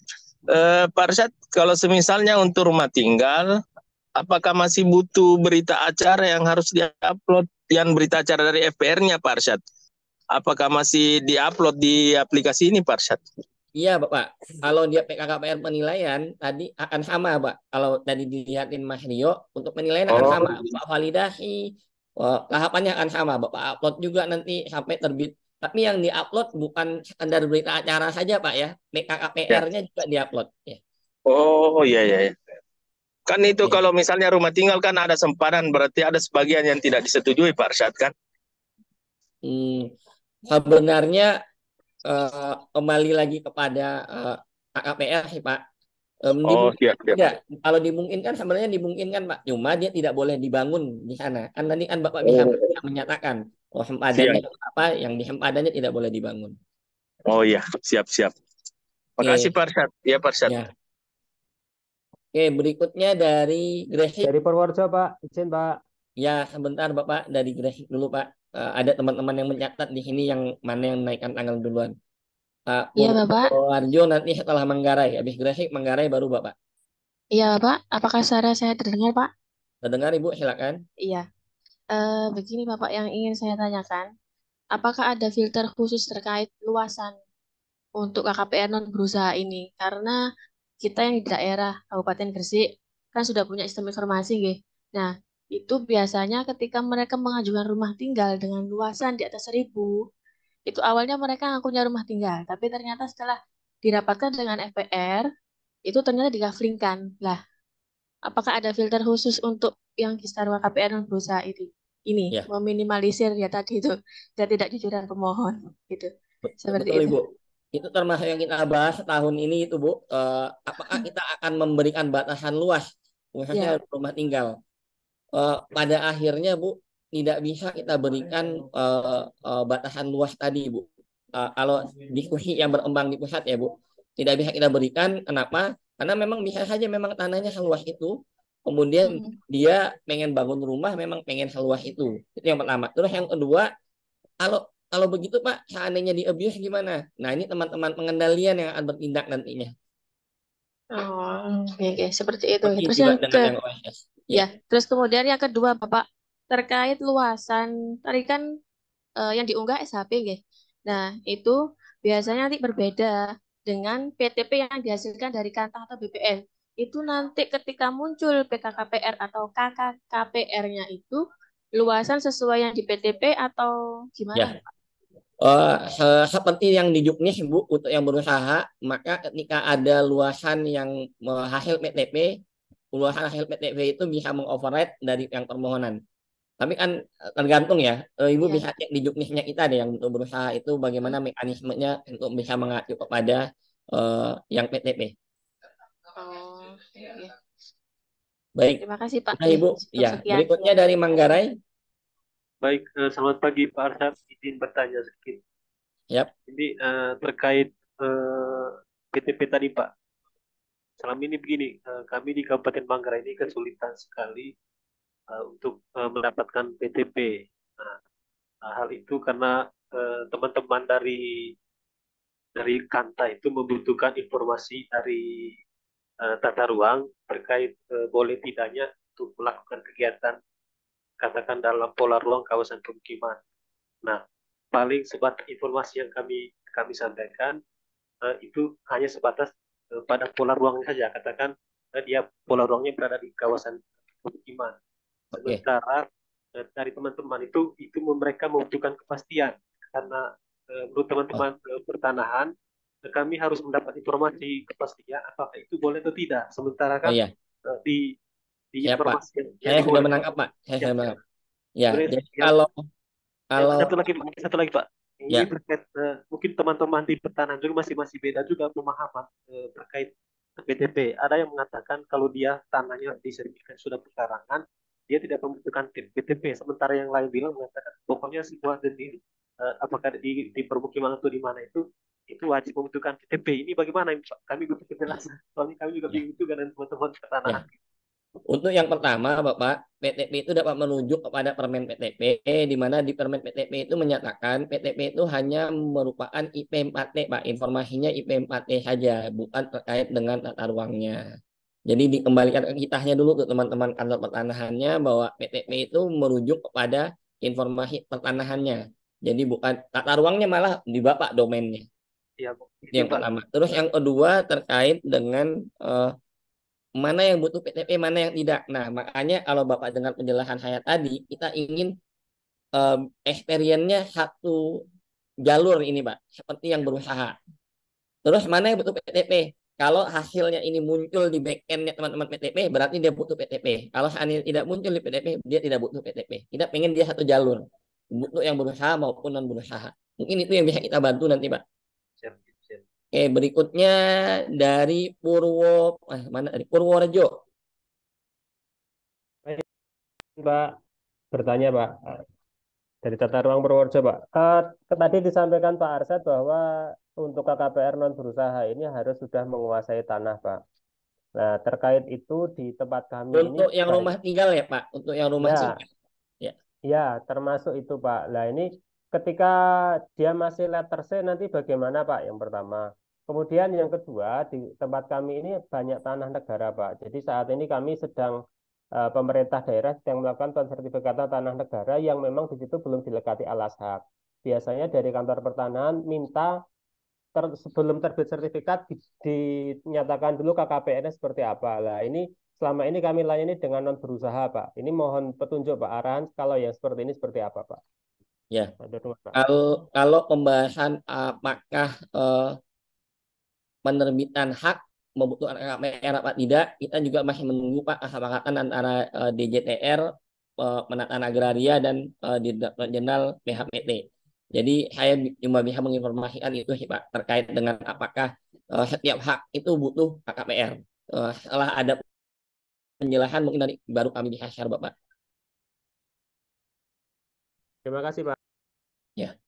Pak Arsyad, kalau semisalnya untuk rumah tinggal, apakah masih butuh berita acara yang harus diupload, yang berita acara dari FPR-nya, Pak Arsyad? Apakah masih diupload di aplikasi ini, Pak Arsyad? Iya, Bapak. Kalau dia PKKPR penilaian, tadi akan sama, Pak. Kalau tadi dilihatin Mas Rio, untuk penilaian akan sama. Bapak validasi, tahapannya akan sama. Bapak upload juga nanti sampai terbit. Tapi yang diupload bukan sekedar berita acara saja, Pak ya. PKKPR-nya juga diupload. Ya. Oh, iya, iya. Kan itu Ya. kalau misalnya rumah tinggal kan ada sempadan, berarti ada sebagian yang tidak disetujui, Pak Arsyad, kan? Sebenarnya kembali lagi kepada KKPR sih Pak. Oh, siap, siap. Tidak, kalau dimungkinkan sebenarnya dimungkinkan Pak. Cuma dia tidak boleh dibangun di sana. Kan tadi kan Bapak bisa menyatakan oh sempadannya apa yang di sempadannya tidak boleh dibangun. Oh iya, siap, siap. Makasih Pak Arsyad. Ya, Pak Arsyad. Ya. Oke, berikutnya dari Gresik. Dari Purworejo, Pak. Izin, Pak. Ya, sebentar Bapak, dari Gresik dulu Pak. Ada teman-teman yang mencatat di sini yang mana yang menaikkan tanggal duluan. Iya, Bapak. Purworejo nanti setelah Manggarai. Habis Gresik, Manggarai baru Bapak. Iya, Bapak. Apakah suara saya terdengar, Pak? Terdengar Ibu, silakan. Iya. Begini, Bapak, yang ingin saya tanyakan. Apakah ada filter khusus terkait luasan untuk KKPR non berusaha ini? Karena kita yang di daerah Kabupaten Gresik kan sudah punya sistem informasi, nggih. Nah, itu biasanya ketika mereka mengajukan rumah tinggal dengan luasan di atas 1.000, itu awalnya mereka ngakunya rumah tinggal, tapi ternyata setelah dirapatkan dengan FPR, itu ternyata digaflingkan. Lah, apakah ada filter khusus untuk yang Kistarwa KPR non berusaha ini Ya. meminimalisir ya tadi itu dan tidak jujuran pemohon gitu. Seperti Betul itu. Ibu. Itu termasuk yang kita bahas tahun ini itu Bu. Apakah kita akan memberikan batasan luas khususnya rumah tinggal? Pada akhirnya Bu tidak bisa kita berikan batasan luas tadi Bu. Kalau diskusi yang berkembang di pusat ya Bu, tidak bisa kita berikan. Kenapa? Karena memang bisa saja memang tanahnya seluas itu, kemudian dia pengen bangun rumah, memang pengen seluas itu. Itu yang pertama. Terus yang kedua, kalau begitu Pak, seandainya di abuse gimana? Nah, ini teman-teman pengendalian yang akan bertindak nantinya. Oh, oke, seperti itu. Seperti Terus itu yang Pak, dengan yang OSS. Ya. terus kemudian yang kedua, Bapak, terkait luasan, tadi kan yang diunggah SHP, nggih. Nah, itu biasanya nanti berbeda dengan PTP yang dihasilkan dari Kantah atau BPN. Itu nanti ketika muncul PKKPR atau KKKPR-nya itu luasan sesuai yang di PTP atau gimana, Ya. Pak? Seperti yang di Juknis Bu, untuk yang berusaha, maka ketika ada luasan yang hasil PTP, luasan hasil PTP itu bisa mengoverride dari yang permohonan. Tapi kan tergantung ya, Ibu Ya. bisa cek di Juknisnya kita deh yang untuk berusaha itu bagaimana mekanismenya untuk bisa mengacu kepada yang PTP. Oh, iya. Baik, Terima kasih, Pak. nah, Ibu. Cukup Ya, sekian. berikutnya dari Manggarai. Baik, selamat pagi Pak Arsyad. Izin bertanya sedikit. Yap. Ini terkait PTP tadi Pak. Selama ini begini, kami di Kabupaten Manggarai ini kesulitan sekali untuk mendapatkan PTP. Nah, hal itu karena teman-teman dari Kanta itu membutuhkan informasi dari tata ruang terkait boleh tidaknya untuk melakukan kegiatan katakan dalam pola ruang kawasan pemukiman. Nah, paling sebatas informasi yang kami sampaikan itu hanya sebatas pada pola ruangnya saja. Katakan dia pola ruangnya berada di kawasan pemukiman. Sementara dari teman-teman itu mereka membutuhkan kepastian karena menurut teman-teman pertanahan kami harus mendapat informasi kepastian apakah itu boleh atau tidak. Sementara kan di informasi yang saya sudah menangkap Pak. Saya sudah menangkap. Ya, jadi kalau satu lagi Pak. Ini terkait mungkin teman-teman di pertanahan juga masih beda juga pemahaman terkait PTP. Ada yang mengatakan kalau dia tanahnya disertifikasi sudah pekarangan, dia tidak membutuhkan PTP. Sementara yang lain bilang mengatakan pokoknya sebuah jenis apakah di permukiman atau di mana itu wajib membutuhkan PTP. Ini bagaimana Pak? Kami butuh penjelasan. Soalnya kami juga bingung juga dengan teman-teman pertanahan. Untuk yang pertama, Bapak, PTP itu dapat merujuk kepada Permen PTP, di mana di Permen PTP itu menyatakan PTP itu hanya merupakan IP4T, Pak. Informasinya IP4T saja, bukan terkait dengan tata ruangnya. Jadi dikembalikan ke kitanya dulu ke teman-teman kantor pertanahannya bahwa PTP itu merujuk kepada informasi pertanahannya. Jadi bukan tata ruangnya, malah di Bapak domainnya. Iya, yang pertama. Terus yang kedua terkait dengan mana yang butuh PTP, mana yang tidak. Nah, makanya kalau Bapak dengar penjelasan saya tadi, kita ingin experience-nya satu jalur ini, Pak. Seperti yang berusaha. Terus mana yang butuh PTP? Kalau hasilnya ini muncul di back-end-nya teman-teman PTP, berarti dia butuh PTP. Kalau seandainya tidak muncul di PTP, dia tidak butuh PTP. Kita pengen dia satu jalur. Untuk yang berusaha maupun non-berusaha. Mungkin itu yang bisa kita bantu nanti, Pak. Oke, berikutnya dari Purworejo. Pak, bertanya Pak, dari Tata Ruang Purworejo Pak. Tadi disampaikan Pak Arsyad bahwa untuk KKPR non berusaha ini harus sudah menguasai tanah Pak. Nah, terkait itu di tempat kami untuk ini yang rumah tinggal ya Pak, untuk yang rumah tinggal. Ya, termasuk itu Pak. Nah, ini ketika dia masih letter C nanti bagaimana Pak? Yang pertama. Kemudian yang kedua, di tempat kami ini banyak tanah negara Pak. Jadi saat ini kami sedang pemerintah daerah sedang melakukan pensertifikatan tanah negara yang memang di situ belum dilekati alas hak. Biasanya dari kantor pertanahan minta sebelum terbit sertifikat dinyatakan dulu KKPN-nya seperti apa. Nah, ini selama ini kami layani dengan non berusaha, Pak. Ini mohon petunjuk, Pak, arahan kalau yang seperti ini seperti apa, Pak? Ya. Kalau pembahasan apakah penerbitan hak membutuhkan KKPR apa tidak, kita juga masih menunggu Pak kesepakatan antara DJTR, Penataan Agraria dan Direktorat Jenderal PHPT. Jadi saya cuma bisa menginformasikan itu sih Pak terkait dengan apakah setiap hak itu butuh KKPR. Setelah ada penjelasan mungkin nanti baru kami bisa share Bapak. Terima kasih Pak. Ya.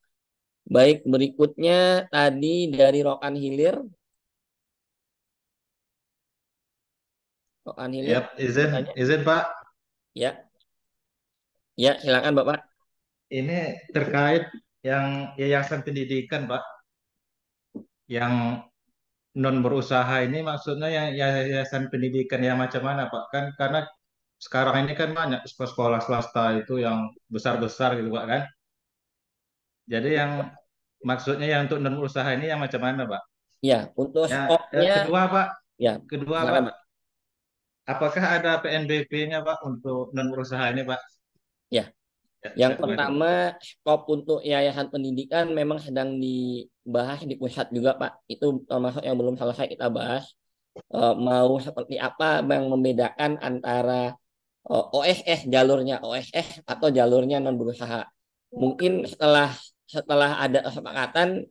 Baik, berikutnya tadi dari Rokan Hilir. Rokan Hilir Yap, izin, bertanya. izin Pak. Ya, ya silakan Bapak. Ini terkait yang yayasan pendidikan, Pak. Yang non berusaha ini maksudnya yang yayasan pendidikan yang macam mana, Pak? Kan karena sekarang ini kan banyak sekolah-sekolah swasta itu yang besar-besar gitu, Pak kan? Jadi yang maksudnya yang untuk non berusaha ini yang macam mana, Pak? Ya, untuk Ya, skopnya kedua, Pak. ya Kedua, Pak. silakan Pak. Apakah ada PNBP-nya, Pak, untuk non berusaha ini, Pak? Ya, Ya, yang kedua itu, Pak. pertama skop untuk yayasan pendidikan memang sedang dibahas di pusat juga Pak. Itu termasuk yang belum selesai kita bahas. Mau seperti apa yang membedakan antara OSS jalurnya OSS atau jalurnya non berusaha. Mungkin setelah setelah ada kesepakatan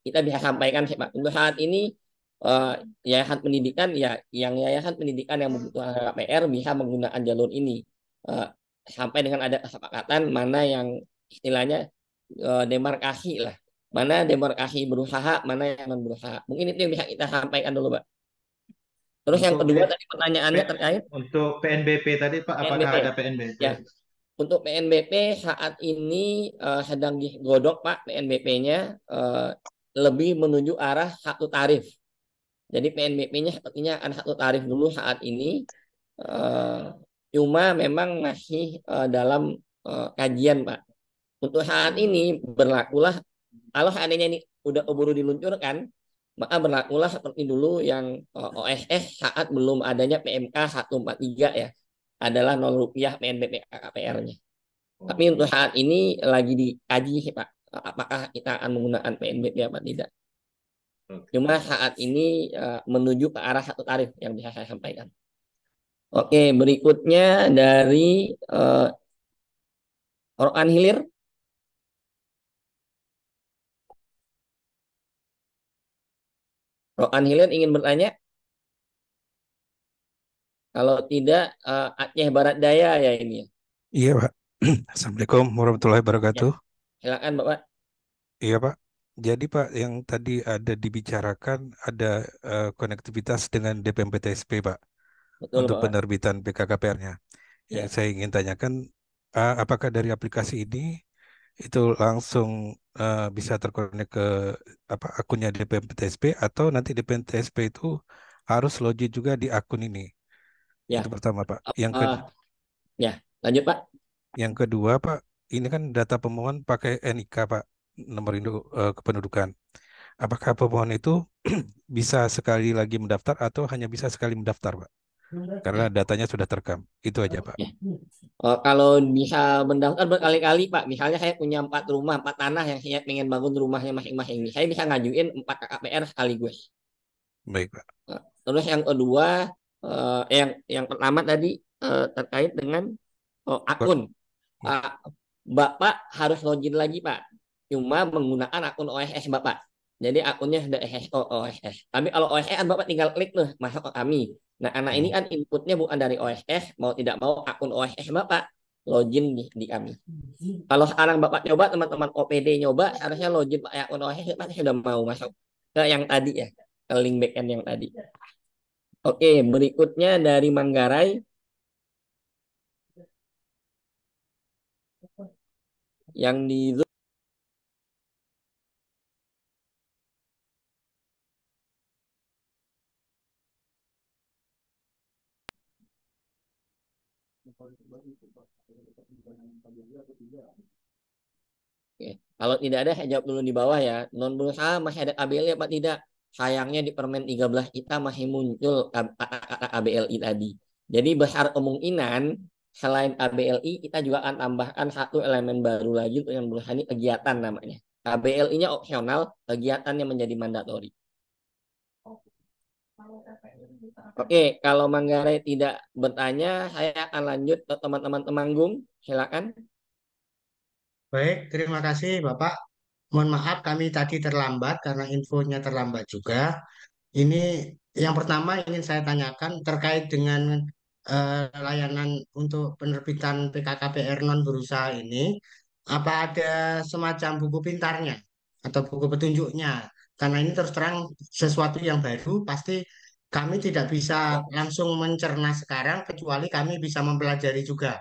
kita bisa sampaikan sih Pak. Untuk saat ini eh, yayasan pendidikan ya yang yayasan pendidikan yang membutuhkan KPR bisa menggunakan jalur ini. Eh, Sampai dengan ada kesepakatan mana yang istilahnya demarkasi lah. Mana demarkasi berusaha, mana yang non berusaha. Mungkin itu yang bisa kita sampaikan dulu, Pak. Terus yang Untuk kedua tadi pertanyaannya terkait untuk PNBP tadi, Pak, apakah PNBP. ada PNBP? Ya, untuk PNBP saat ini sedang digodok Pak PNBP-nya lebih menuju arah satu tarif. Jadi PNBP-nya sepertinya akan satu tarif dulu saat ini. Eh, Cuma memang masih dalam kajian Pak. Untuk saat ini berlakulah kalau seandainya ini udah keburu diluncurkan, maka berlakulah seperti dulu yang OSS saat belum adanya PMK 143 ya, adalah 0 rupiah PNBP KKPR-nya. Tapi untuk saat ini lagi dikaji sih Pak, apakah kita akan menggunakan PNBP apa tidak. Cuma saat ini menuju ke arah satu tarif yang bisa saya sampaikan. Oke, berikutnya dari Rokan Hilir. Rokan Hilir ingin bertanya? Kalau tidak, Aceh Barat Daya ya ini ya. Iya, Pak. Assalamualaikum warahmatullahi Ya, wabarakatuh. silakan Bapak. Iya, Pak. Jadi, Pak, yang tadi ada dibicarakan ada konektivitas dengan DPMPTSP, Pak, Betul untuk Bapak. penerbitan PKKPR-nya. Yang Ya. saya ingin tanyakan, apakah dari aplikasi ini itu langsung bisa terkonek ke akunnya DPMPTSP atau nanti DPMPTSP itu harus login juga di akun ini? Ya. Itu pertama, Pak. Ya, lanjut Pak. Yang kedua, Pak, ini kan data pemohon pakai NIK, Pak, nomor induk kependudukan. Apakah pemohon itu bisa sekali lagi mendaftar atau hanya bisa sekali mendaftar, Pak? Karena datanya sudah terekam. Itu aja, Pak. Ya. Kalau bisa mendaftar berkali-kali Pak, misalnya saya punya 4 rumah, 4 tanah yang saya pengen bangun rumahnya masing-masing, saya bisa ngajuin 4 KKPR sekaligus. Baik, Pak. Terus yang kedua, yang pertama tadi terkait dengan akun. Bapak harus login lagi Pak, cuma menggunakan akun OSS Bapak. Jadi akunnya sudah OSS. Tapi kalau OSS kan Bapak tinggal klik tuh masuk ke kami. Nah, anak ini kan inputnya bukan dari OSS, mau tidak mau akun OSS Bapak login di kami. Kalau sekarang Bapak coba, teman-teman OPD nyoba, harusnya login pakai akun OSS, Bapak sudah mau masuk ke yang tadi ya, ke link backend yang tadi. Oke, berikutnya dari Manggarai. Yang di Zoom. Oke. Kalau tidak ada, saya jawab dulu di bawah ya. Non berusaha masih ada KBLI apa tidak? Sayangnya di Permen 13 kita masih muncul kata-kata KBLI tadi. Jadi besar kemungkinan selain KBLI kita juga akan tambahkan satu elemen baru lagi untuk yang berusaha, ini kegiatan namanya. KBLI-nya opsional, kegiatannya menjadi mandatori. Oke, kalau Manggarai tidak bertanya, saya akan lanjut ke teman-teman Temanggung. Silakan. Baik, terima kasih Bapak. Mohon maaf kami tadi terlambat karena infonya terlambat juga. Ini yang pertama ingin saya tanyakan terkait dengan layanan untuk penerbitan PKKPR non berusaha ini. Apa ada semacam buku pintarnya atau buku petunjuknya? Karena ini terus terang sesuatu yang baru, pasti kami tidak bisa langsung mencerna sekarang, kecuali kami bisa mempelajari juga.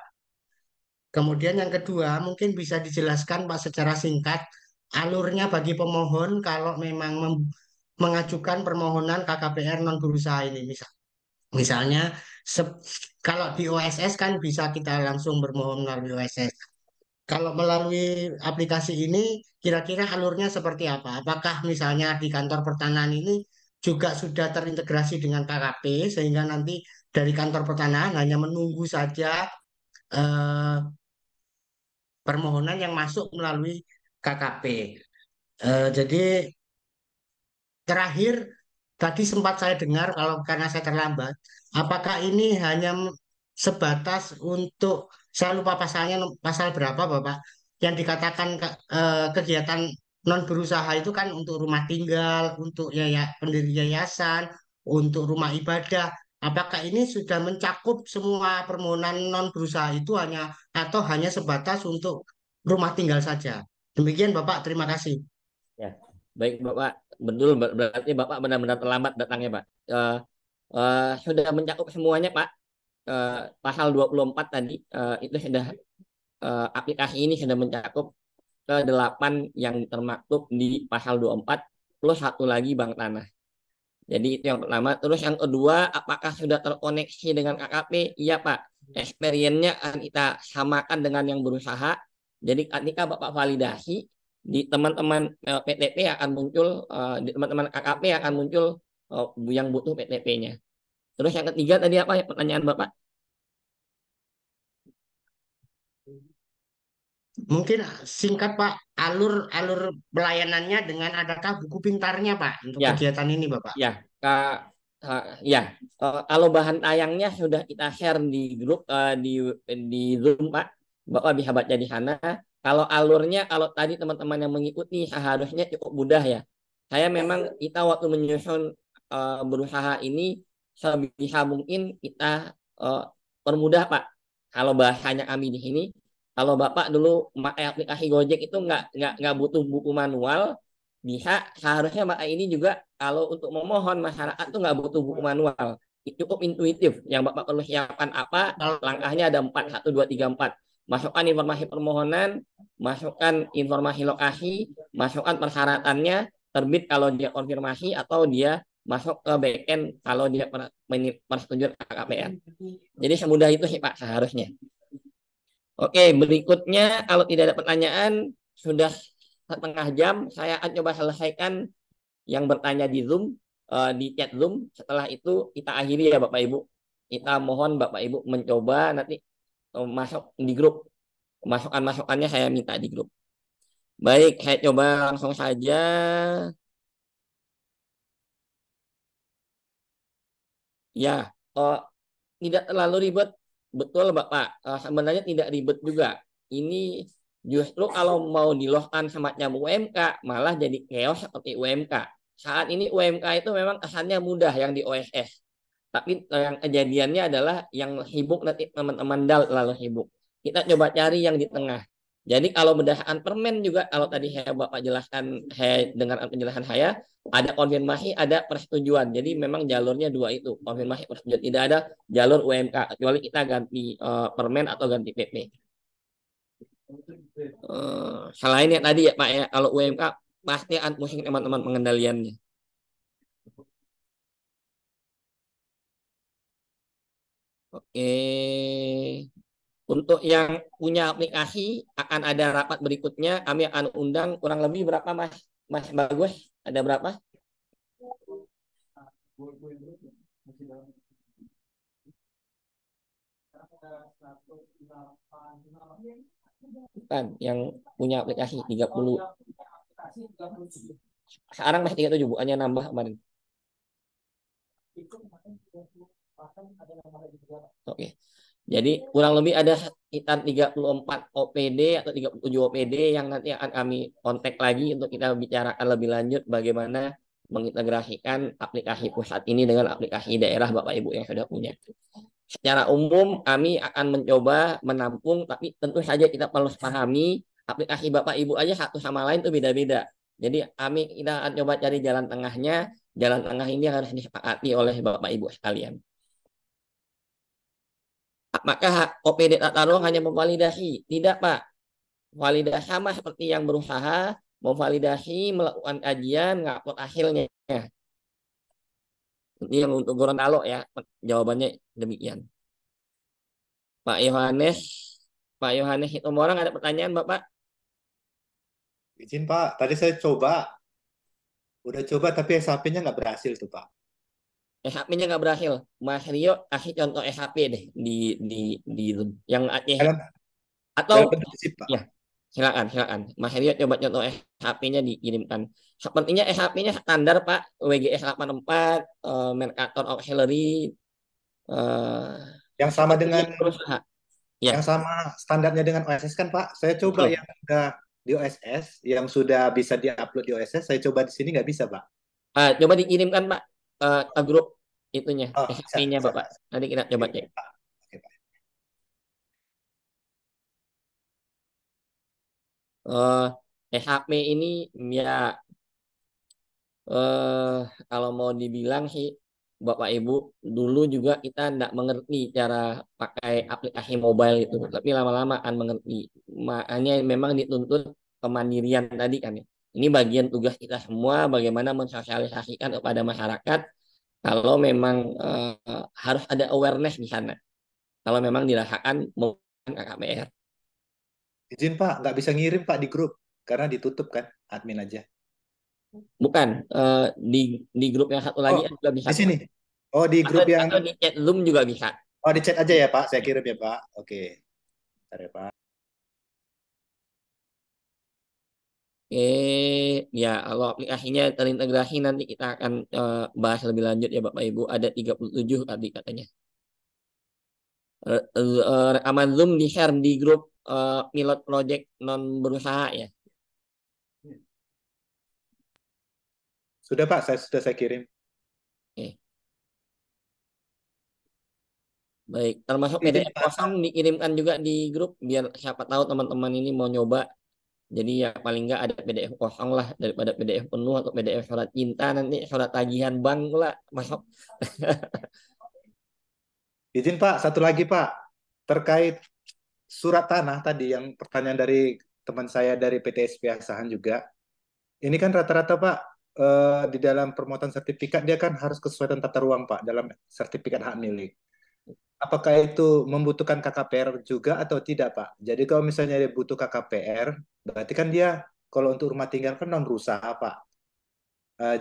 Kemudian yang kedua, mungkin bisa dijelaskan Pak secara singkat alurnya bagi pemohon kalau memang mengajukan permohonan KKPR non berusaha ini. Misalnya, kalau di OSS kan bisa kita langsung bermohon melalui OSS. Kalau melalui aplikasi ini, kira-kira alurnya seperti apa? Apakah misalnya di kantor pertanahan ini juga sudah terintegrasi dengan KKP, sehingga nanti dari kantor pertanahan hanya menunggu saja eh, permohonan yang masuk melalui KKP. Jadi terakhir tadi sempat saya dengar kalau karena saya terlambat, apakah ini hanya sebatas untuk saya lupa pasalnya pasal berapa Bapak yang dikatakan kegiatan non berusaha itu kan untuk rumah tinggal, untuk pendiri yayasan, untuk rumah ibadah. Apakah ini sudah mencakup semua permohonan non berusaha itu atau hanya sebatas untuk rumah tinggal saja? Demikian Bapak, terima kasih. Ya, baik Bapak, betul berarti Bapak benar-benar terlambat datangnya Pak. Sudah mencakup semuanya Pak. Pasal 24 tadi itu sudah aplikasi ini sudah mencakup ke-8 yang termaktub di pasal 24 plus satu lagi bank tanah. Jadi itu yang pertama. Terus yang kedua, apakah sudah terkoneksi dengan KKP? Iya Pak. Experience-nya akan kita samakan dengan yang berusaha. Jadi ketika Bapak validasi, di teman-teman PTP akan muncul, di teman-teman KKP akan muncul yang butuh PTP-nya. Terus yang ketiga tadi apa ya pertanyaan Bapak? Mungkin singkat Pak, alur pelayanannya dengan adakah buku pintarnya Pak untuk Ya, kegiatan ini Bapak? ya, kalau bahan tayangnya sudah kita share di grup di Zoom Pak, Bapak bisa baca di sana. Kalau alurnya, kalau tadi teman-teman yang mengikuti seharusnya cukup mudah ya. Saya memang kita waktu menyusun berusaha ini sebisa mungkin kita permudah Pak. Kalau bahasanya kami di sini, kalau Bapak dulu pakai aplikasi Gojek itu nggak butuh buku manual, bisa seharusnya Bapak ini juga kalau untuk memohon masyarakat tuh nggak butuh buku manual, cukup intuitif. Yang Bapak perlu siapkan apa? Langkahnya ada 4, 1, 2, 3, 4. Masukkan informasi permohonan, masukkan informasi lokasi, masukkan persyaratannya, terbit kalau dia konfirmasi atau dia masuk ke backend kalau dia persetujuan KKPR. Jadi semudah itu sih Pak seharusnya. Oke, berikutnya kalau tidak ada pertanyaan, sudah setengah jam, saya akan coba selesaikan yang bertanya di Zoom, di chat Zoom. Setelah itu kita akhiri ya Bapak Ibu. Kita mohon Bapak Ibu mencoba nanti masuk di grup. Masukannya saya minta di grup. Baik, saya coba langsung saja. Ya, tidak terlalu ribet. Betul Bapak, sebenarnya tidak ribet juga. Ini justru kalau mau dilogkan semacam UMK, malah jadi chaos seperti UMK. Saat ini UMK itu memang kesannya mudah yang di OSS. Tapi yang kejadiannya adalah yang sibuk nanti teman-teman DAL lalu sibuk. Kita coba cari yang di tengah. Jadi kalau berdasarkan permen juga, kalau tadi Bapak jelaskan, dengan penjelasan saya, ada konfirmasi, ada persetujuan. Jadi memang jalurnya dua itu, konfirmasi, persetujuan. Tidak ada jalur UMK, kecuali kita ganti permen atau ganti PP. Selain yang tadi ya Pak ya, kalau UMK pasti akan pusing teman-teman pengendaliannya. Oke. Untuk yang punya aplikasi akan ada rapat berikutnya. Kami akan undang kurang lebih berapa Mas Bagus? Ada berapa? Bukan, yang punya aplikasi 30. Sekarang masih 37, bukannya nambah kemarin. Oke. Jadi kurang lebih ada sekitar 34 OPD atau 37 OPD yang nanti akan kami kontak lagi untuk kita bicarakan lebih lanjut bagaimana mengintegrasikan aplikasi pusat ini dengan aplikasi daerah Bapak Ibu yang sudah punya. Secara umum kami akan mencoba menampung, tapi tentu saja kita perlu pahami aplikasi Bapak Ibu aja satu sama lain itu beda-beda. Jadi kami kita akan coba cari jalan tengahnya. Jalan tengah ini harus disepakati oleh Bapak Ibu sekalian. Maka OPD tata ruang hanya memvalidasi. Tidak, Pak. Validasi sama seperti yang berusaha memvalidasi, melakukan kajian, ngupload hasilnya. Ini yang untuk Gorontalo ya, jawabannya demikian. Pak Yohanes itu orang ada pertanyaan Bapak? Izin Pak, tadi saya udah coba tapi SAP-nya nggak berhasil tuh Pak. SHP-nya nggak berhasil. Mas Rio kasih contoh SHP deh di Zoom. Yang Aceh. Dalam Atau prinsip, Pak. ya silakan. Mas Rio coba contoh SHP-nya dikirimkan. Sepertinya SHP-nya standar Pak. WGS 84, Mercator Auxiliary. Yang sama dengan berusaha. Ya. Yang sama standarnya dengan OSS kan Pak. Saya coba Betul. yang udah di OSS, yang sudah bisa diupload di OSS, saya coba di sini nggak bisa Pak. Coba dikirimkan Pak ke grup itunya, Oh, SHP-nya Bapak. Nanti kita coba cek. Oke, Pak. SHP ini ya kalau mau dibilang sih Bapak Ibu dulu juga kita tidak mengerti cara pakai aplikasi mobile itu, tapi lama-lama akan mengerti. Makanya memang dituntut kemandirian tadi kan ya. Ini bagian tugas kita semua bagaimana mensosialisasikan kepada masyarakat kalau memang harus ada awareness di sana. Kalau memang dirasakan menggunakan KKPR. Izin Pak, nggak bisa ngirim Pak di grup karena ditutup kan, admin aja. Bukan di grup yang satu lagi juga bisa. Di sini. Oh, di grup yang atau di chat Zoom juga bisa. Oh, di chat aja ya Pak, saya kirim ya Pak. Oke. Bentar ya Pak. Ya kalau aplikasinya terintegrasi nanti kita akan bahas lebih lanjut ya Bapak Ibu. Ada 37 tadi katanya. Rekaman Zoom di-share di grup pilot project non berusaha ya. Sudah Pak, sudah saya kirim. Baik, termasuk PDF kosong dikirimkan juga di grup biar siapa tahu teman-teman ini mau nyoba. Jadi ya paling nggak ada PDF kosong lah daripada PDF penuh atau PDF surat cinta nanti surat tagihan bank lah masuk. Izin Pak, satu lagi Pak, terkait surat tanah tadi yang pertanyaan dari teman saya dari PTSP Asahan juga. Ini kan rata-rata Pak di dalam permohonan sertifikat dia kan harus kesesuaian tata ruang Pak dalam sertifikat hak milik. Apakah itu membutuhkan KKPR juga atau tidak Pak? Jadi kalau misalnya dia butuh KKPR, berarti kan dia kalau untuk rumah tinggal kan non berusaha Pak.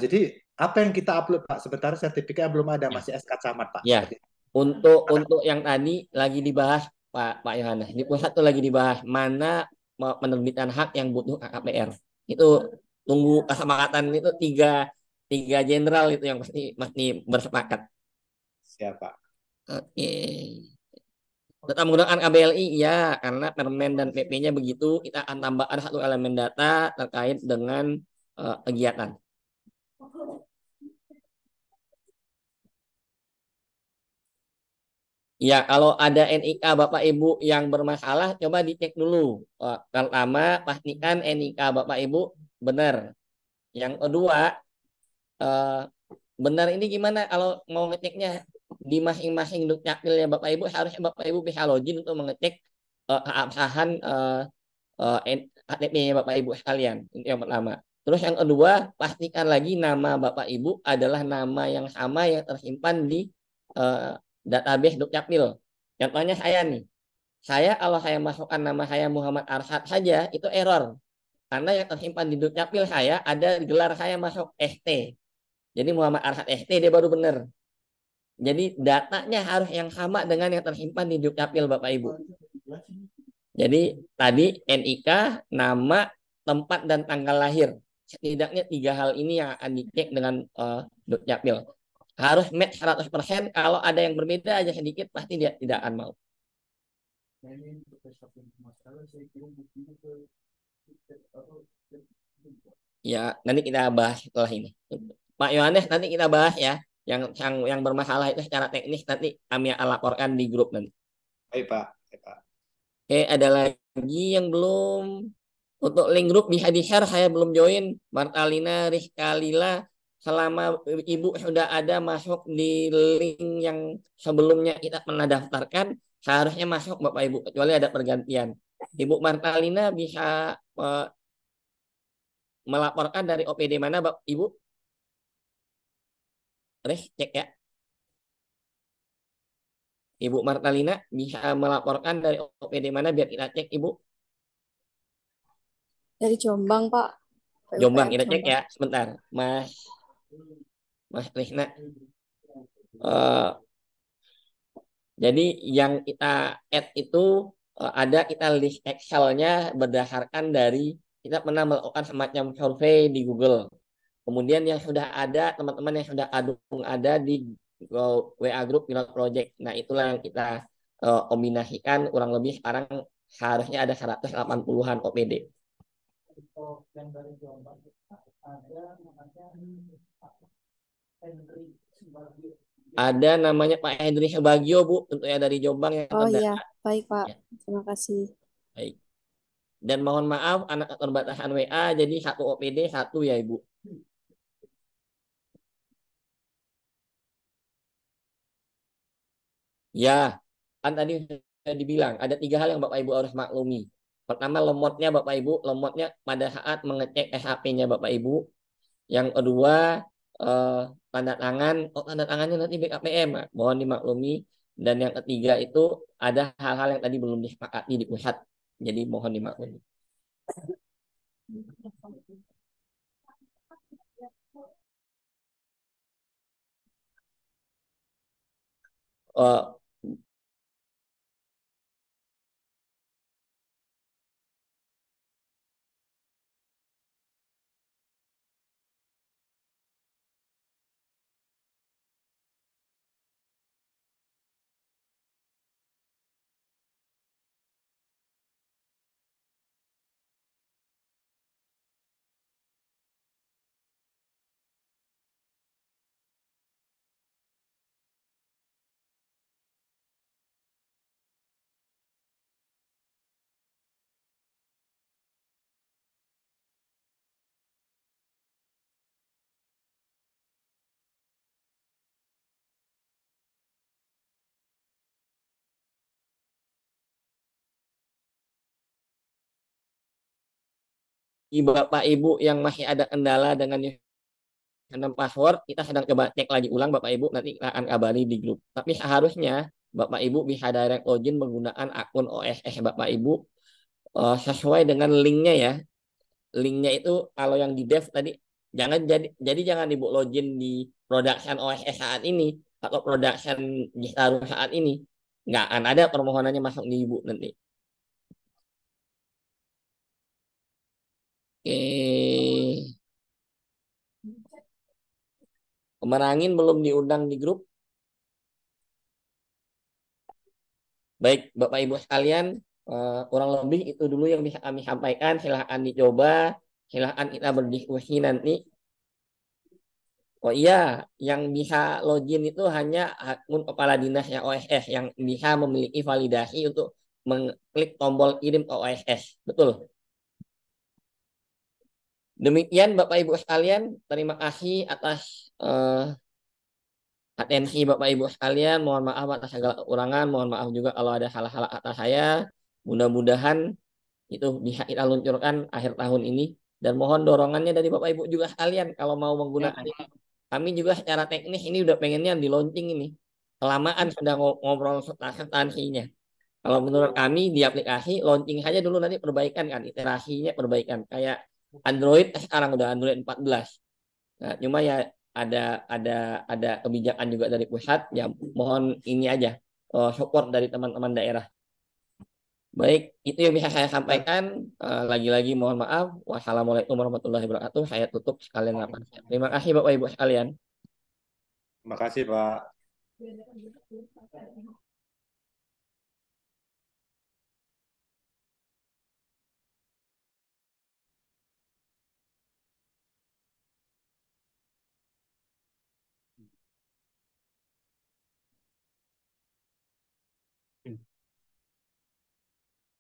Jadi apa yang kita upload Pak? Sementara sertifikatnya belum ada, masih SK Camat Pak. Ya, untuk yang tadi lagi dibahas Pak Yohanes. Di pusat itu lagi dibahas mana penerbitan hak yang butuh KKPR. Itu tunggu kesepakatan itu tiga jenderal itu yang mesti bersepakat. Siapa? Oke. Tetap menggunakan KBLI ya, karena Permen dan PP-nya begitu. Kita akan tambahkan satu elemen data terkait dengan kegiatan. Ya, kalau ada NIK Bapak Ibu yang bermasalah, coba dicek dulu. Pertama, pastikan NIK Bapak Ibu benar. Yang kedua, benar ini gimana kalau mau ngeceknya di masing-masing dukcapilnya Bapak Ibu, harusnya Bapak Ibu bisa login untuk mengecek keabsahan KTP-nya Bapak Ibu sekalian. Itu yang pertama. Terus yang kedua, pastikan lagi nama Bapak Ibu adalah nama yang sama yang tersimpan di database Dukcapil. Contohnya saya nih. Kalau saya masukkan nama saya Muhammad Arsyad saja, itu error. Karena yang tersimpan di Dukcapil saya ada gelar saya masuk ST. Jadi Muhammad Arsyad ST dia baru benar. Jadi datanya harus yang sama dengan yang tersimpan di Dukcapil Bapak Ibu. Jadi tadi NIK, nama, tempat, dan tanggal lahir. Setidaknya 3 hal ini yang akan dicek dengan Dukcapil. Harus match 100%. Kalau ada yang berbeda aja sedikit, pasti dia tidak akan mau. Ya, nanti kita bahas setelah ini. Pak Yohanes, nanti kita bahas ya. Yang bermasalah itu secara teknis nanti kami akan laporkan di grup nanti. Baik Pak. Oke, ada lagi yang belum? Untuk link grup bisa di-share, saya belum join. Martalina, Rizka Lila, selama Ibu sudah ada masuk di link yang sebelumnya kita pernah daftarkan, seharusnya masuk Bapak Ibu, kecuali ada pergantian. Ibu Martalina bisa melaporkan dari OPD mana, Bapak Ibu? Cek ya. Ibu Martalina bisa melaporkan dari OPD mana biar kita cek, Ibu? Dari Jombang, Pak. Jombang, PUPM kita cek Jombang. ya. Sebentar, Mas Rihna. Eh, jadi yang kita add itu ada kita list Excel-nya berdasarkan dari kita pernah melakukan semacam survei di Google. Kemudian yang sudah ada, teman-teman yang sudah ada di WA Group Pilot Project. Nah, itulah yang kita kombinasikan, kurang lebih sekarang harusnya ada 180-an OPD. Ada namanya Pak Hendri Sebagio, Bu, tentunya dari Jombang yang Oh terdata. iya, baik Pak. Ya, Terima kasih. baik. Dan mohon maaf, anak keterbatasan WA, jadi 1 OPD, 1 ya, Ibu. Ya, kan tadi sudah dibilang, ada 3 hal yang Bapak Ibu harus maklumi. Pertama, lemotnya Bapak Ibu, lemotnya pada saat mengecek SHP-nya Bapak Ibu. Yang kedua, tanda tangan, tanda tangannya nanti BKPM, mohon dimaklumi. Dan yang ketiga itu ada hal-hal yang tadi belum disepakati di pusat, jadi mohon dimaklumi. Bapak Ibu yang masih ada kendala dengan username password, kita sedang coba cek lagi ulang Bapak Ibu, nanti kita akan kabari di grup. Tapi seharusnya Bapak Ibu bisa direct login menggunakan akun OSS Bapak Ibu sesuai dengan linknya ya. Linknya itu kalau yang di dev tadi jangan jangan Ibu login di production OSS saat ini atau production Gitaru saat ini. Nggak akan ada permohonannya masuk di Ibu nanti. Oke. Kemerangin belum diundang di grup. Baik, Bapak Ibu sekalian, kurang lebih itu dulu yang bisa kami sampaikan. Silahkan dicoba, silahkan kita berdiskusi nanti. Oh iya, yang bisa login itu hanya akun kepala dinasnya OSS yang bisa memiliki validasi untuk mengklik tombol kirim ke OSS. Betul. Demikian Bapak Ibu sekalian, terima kasih atas atensi Bapak Ibu sekalian. Mohon maaf atas segala kekurangan, mohon maaf juga kalau ada salah-salah atas saya. Mudah-mudahan itu bisa kita luncurkan akhir tahun ini. Dan mohon dorongannya dari Bapak Ibu juga sekalian kalau mau menggunakan ini. Kami juga secara teknis ini udah pengennya di launching ini. Kelamaan sudah ngobrol substansinya. Kalau menurut kami di aplikasi launching saja dulu, nanti perbaikan kan, iterasinya perbaikan. Kayak Android sekarang udah Android 14. Nah, cuma ya ada kebijakan juga dari pusat, ya mohon ini aja support dari teman-teman daerah. Baik, itu yang bisa saya sampaikan. Lagi-lagi mohon maaf. Wassalamualaikum warahmatullahi wabarakatuh. Saya tutup sekalian rapat. Terima kasih Bapak Ibu sekalian. Terima kasih Pak.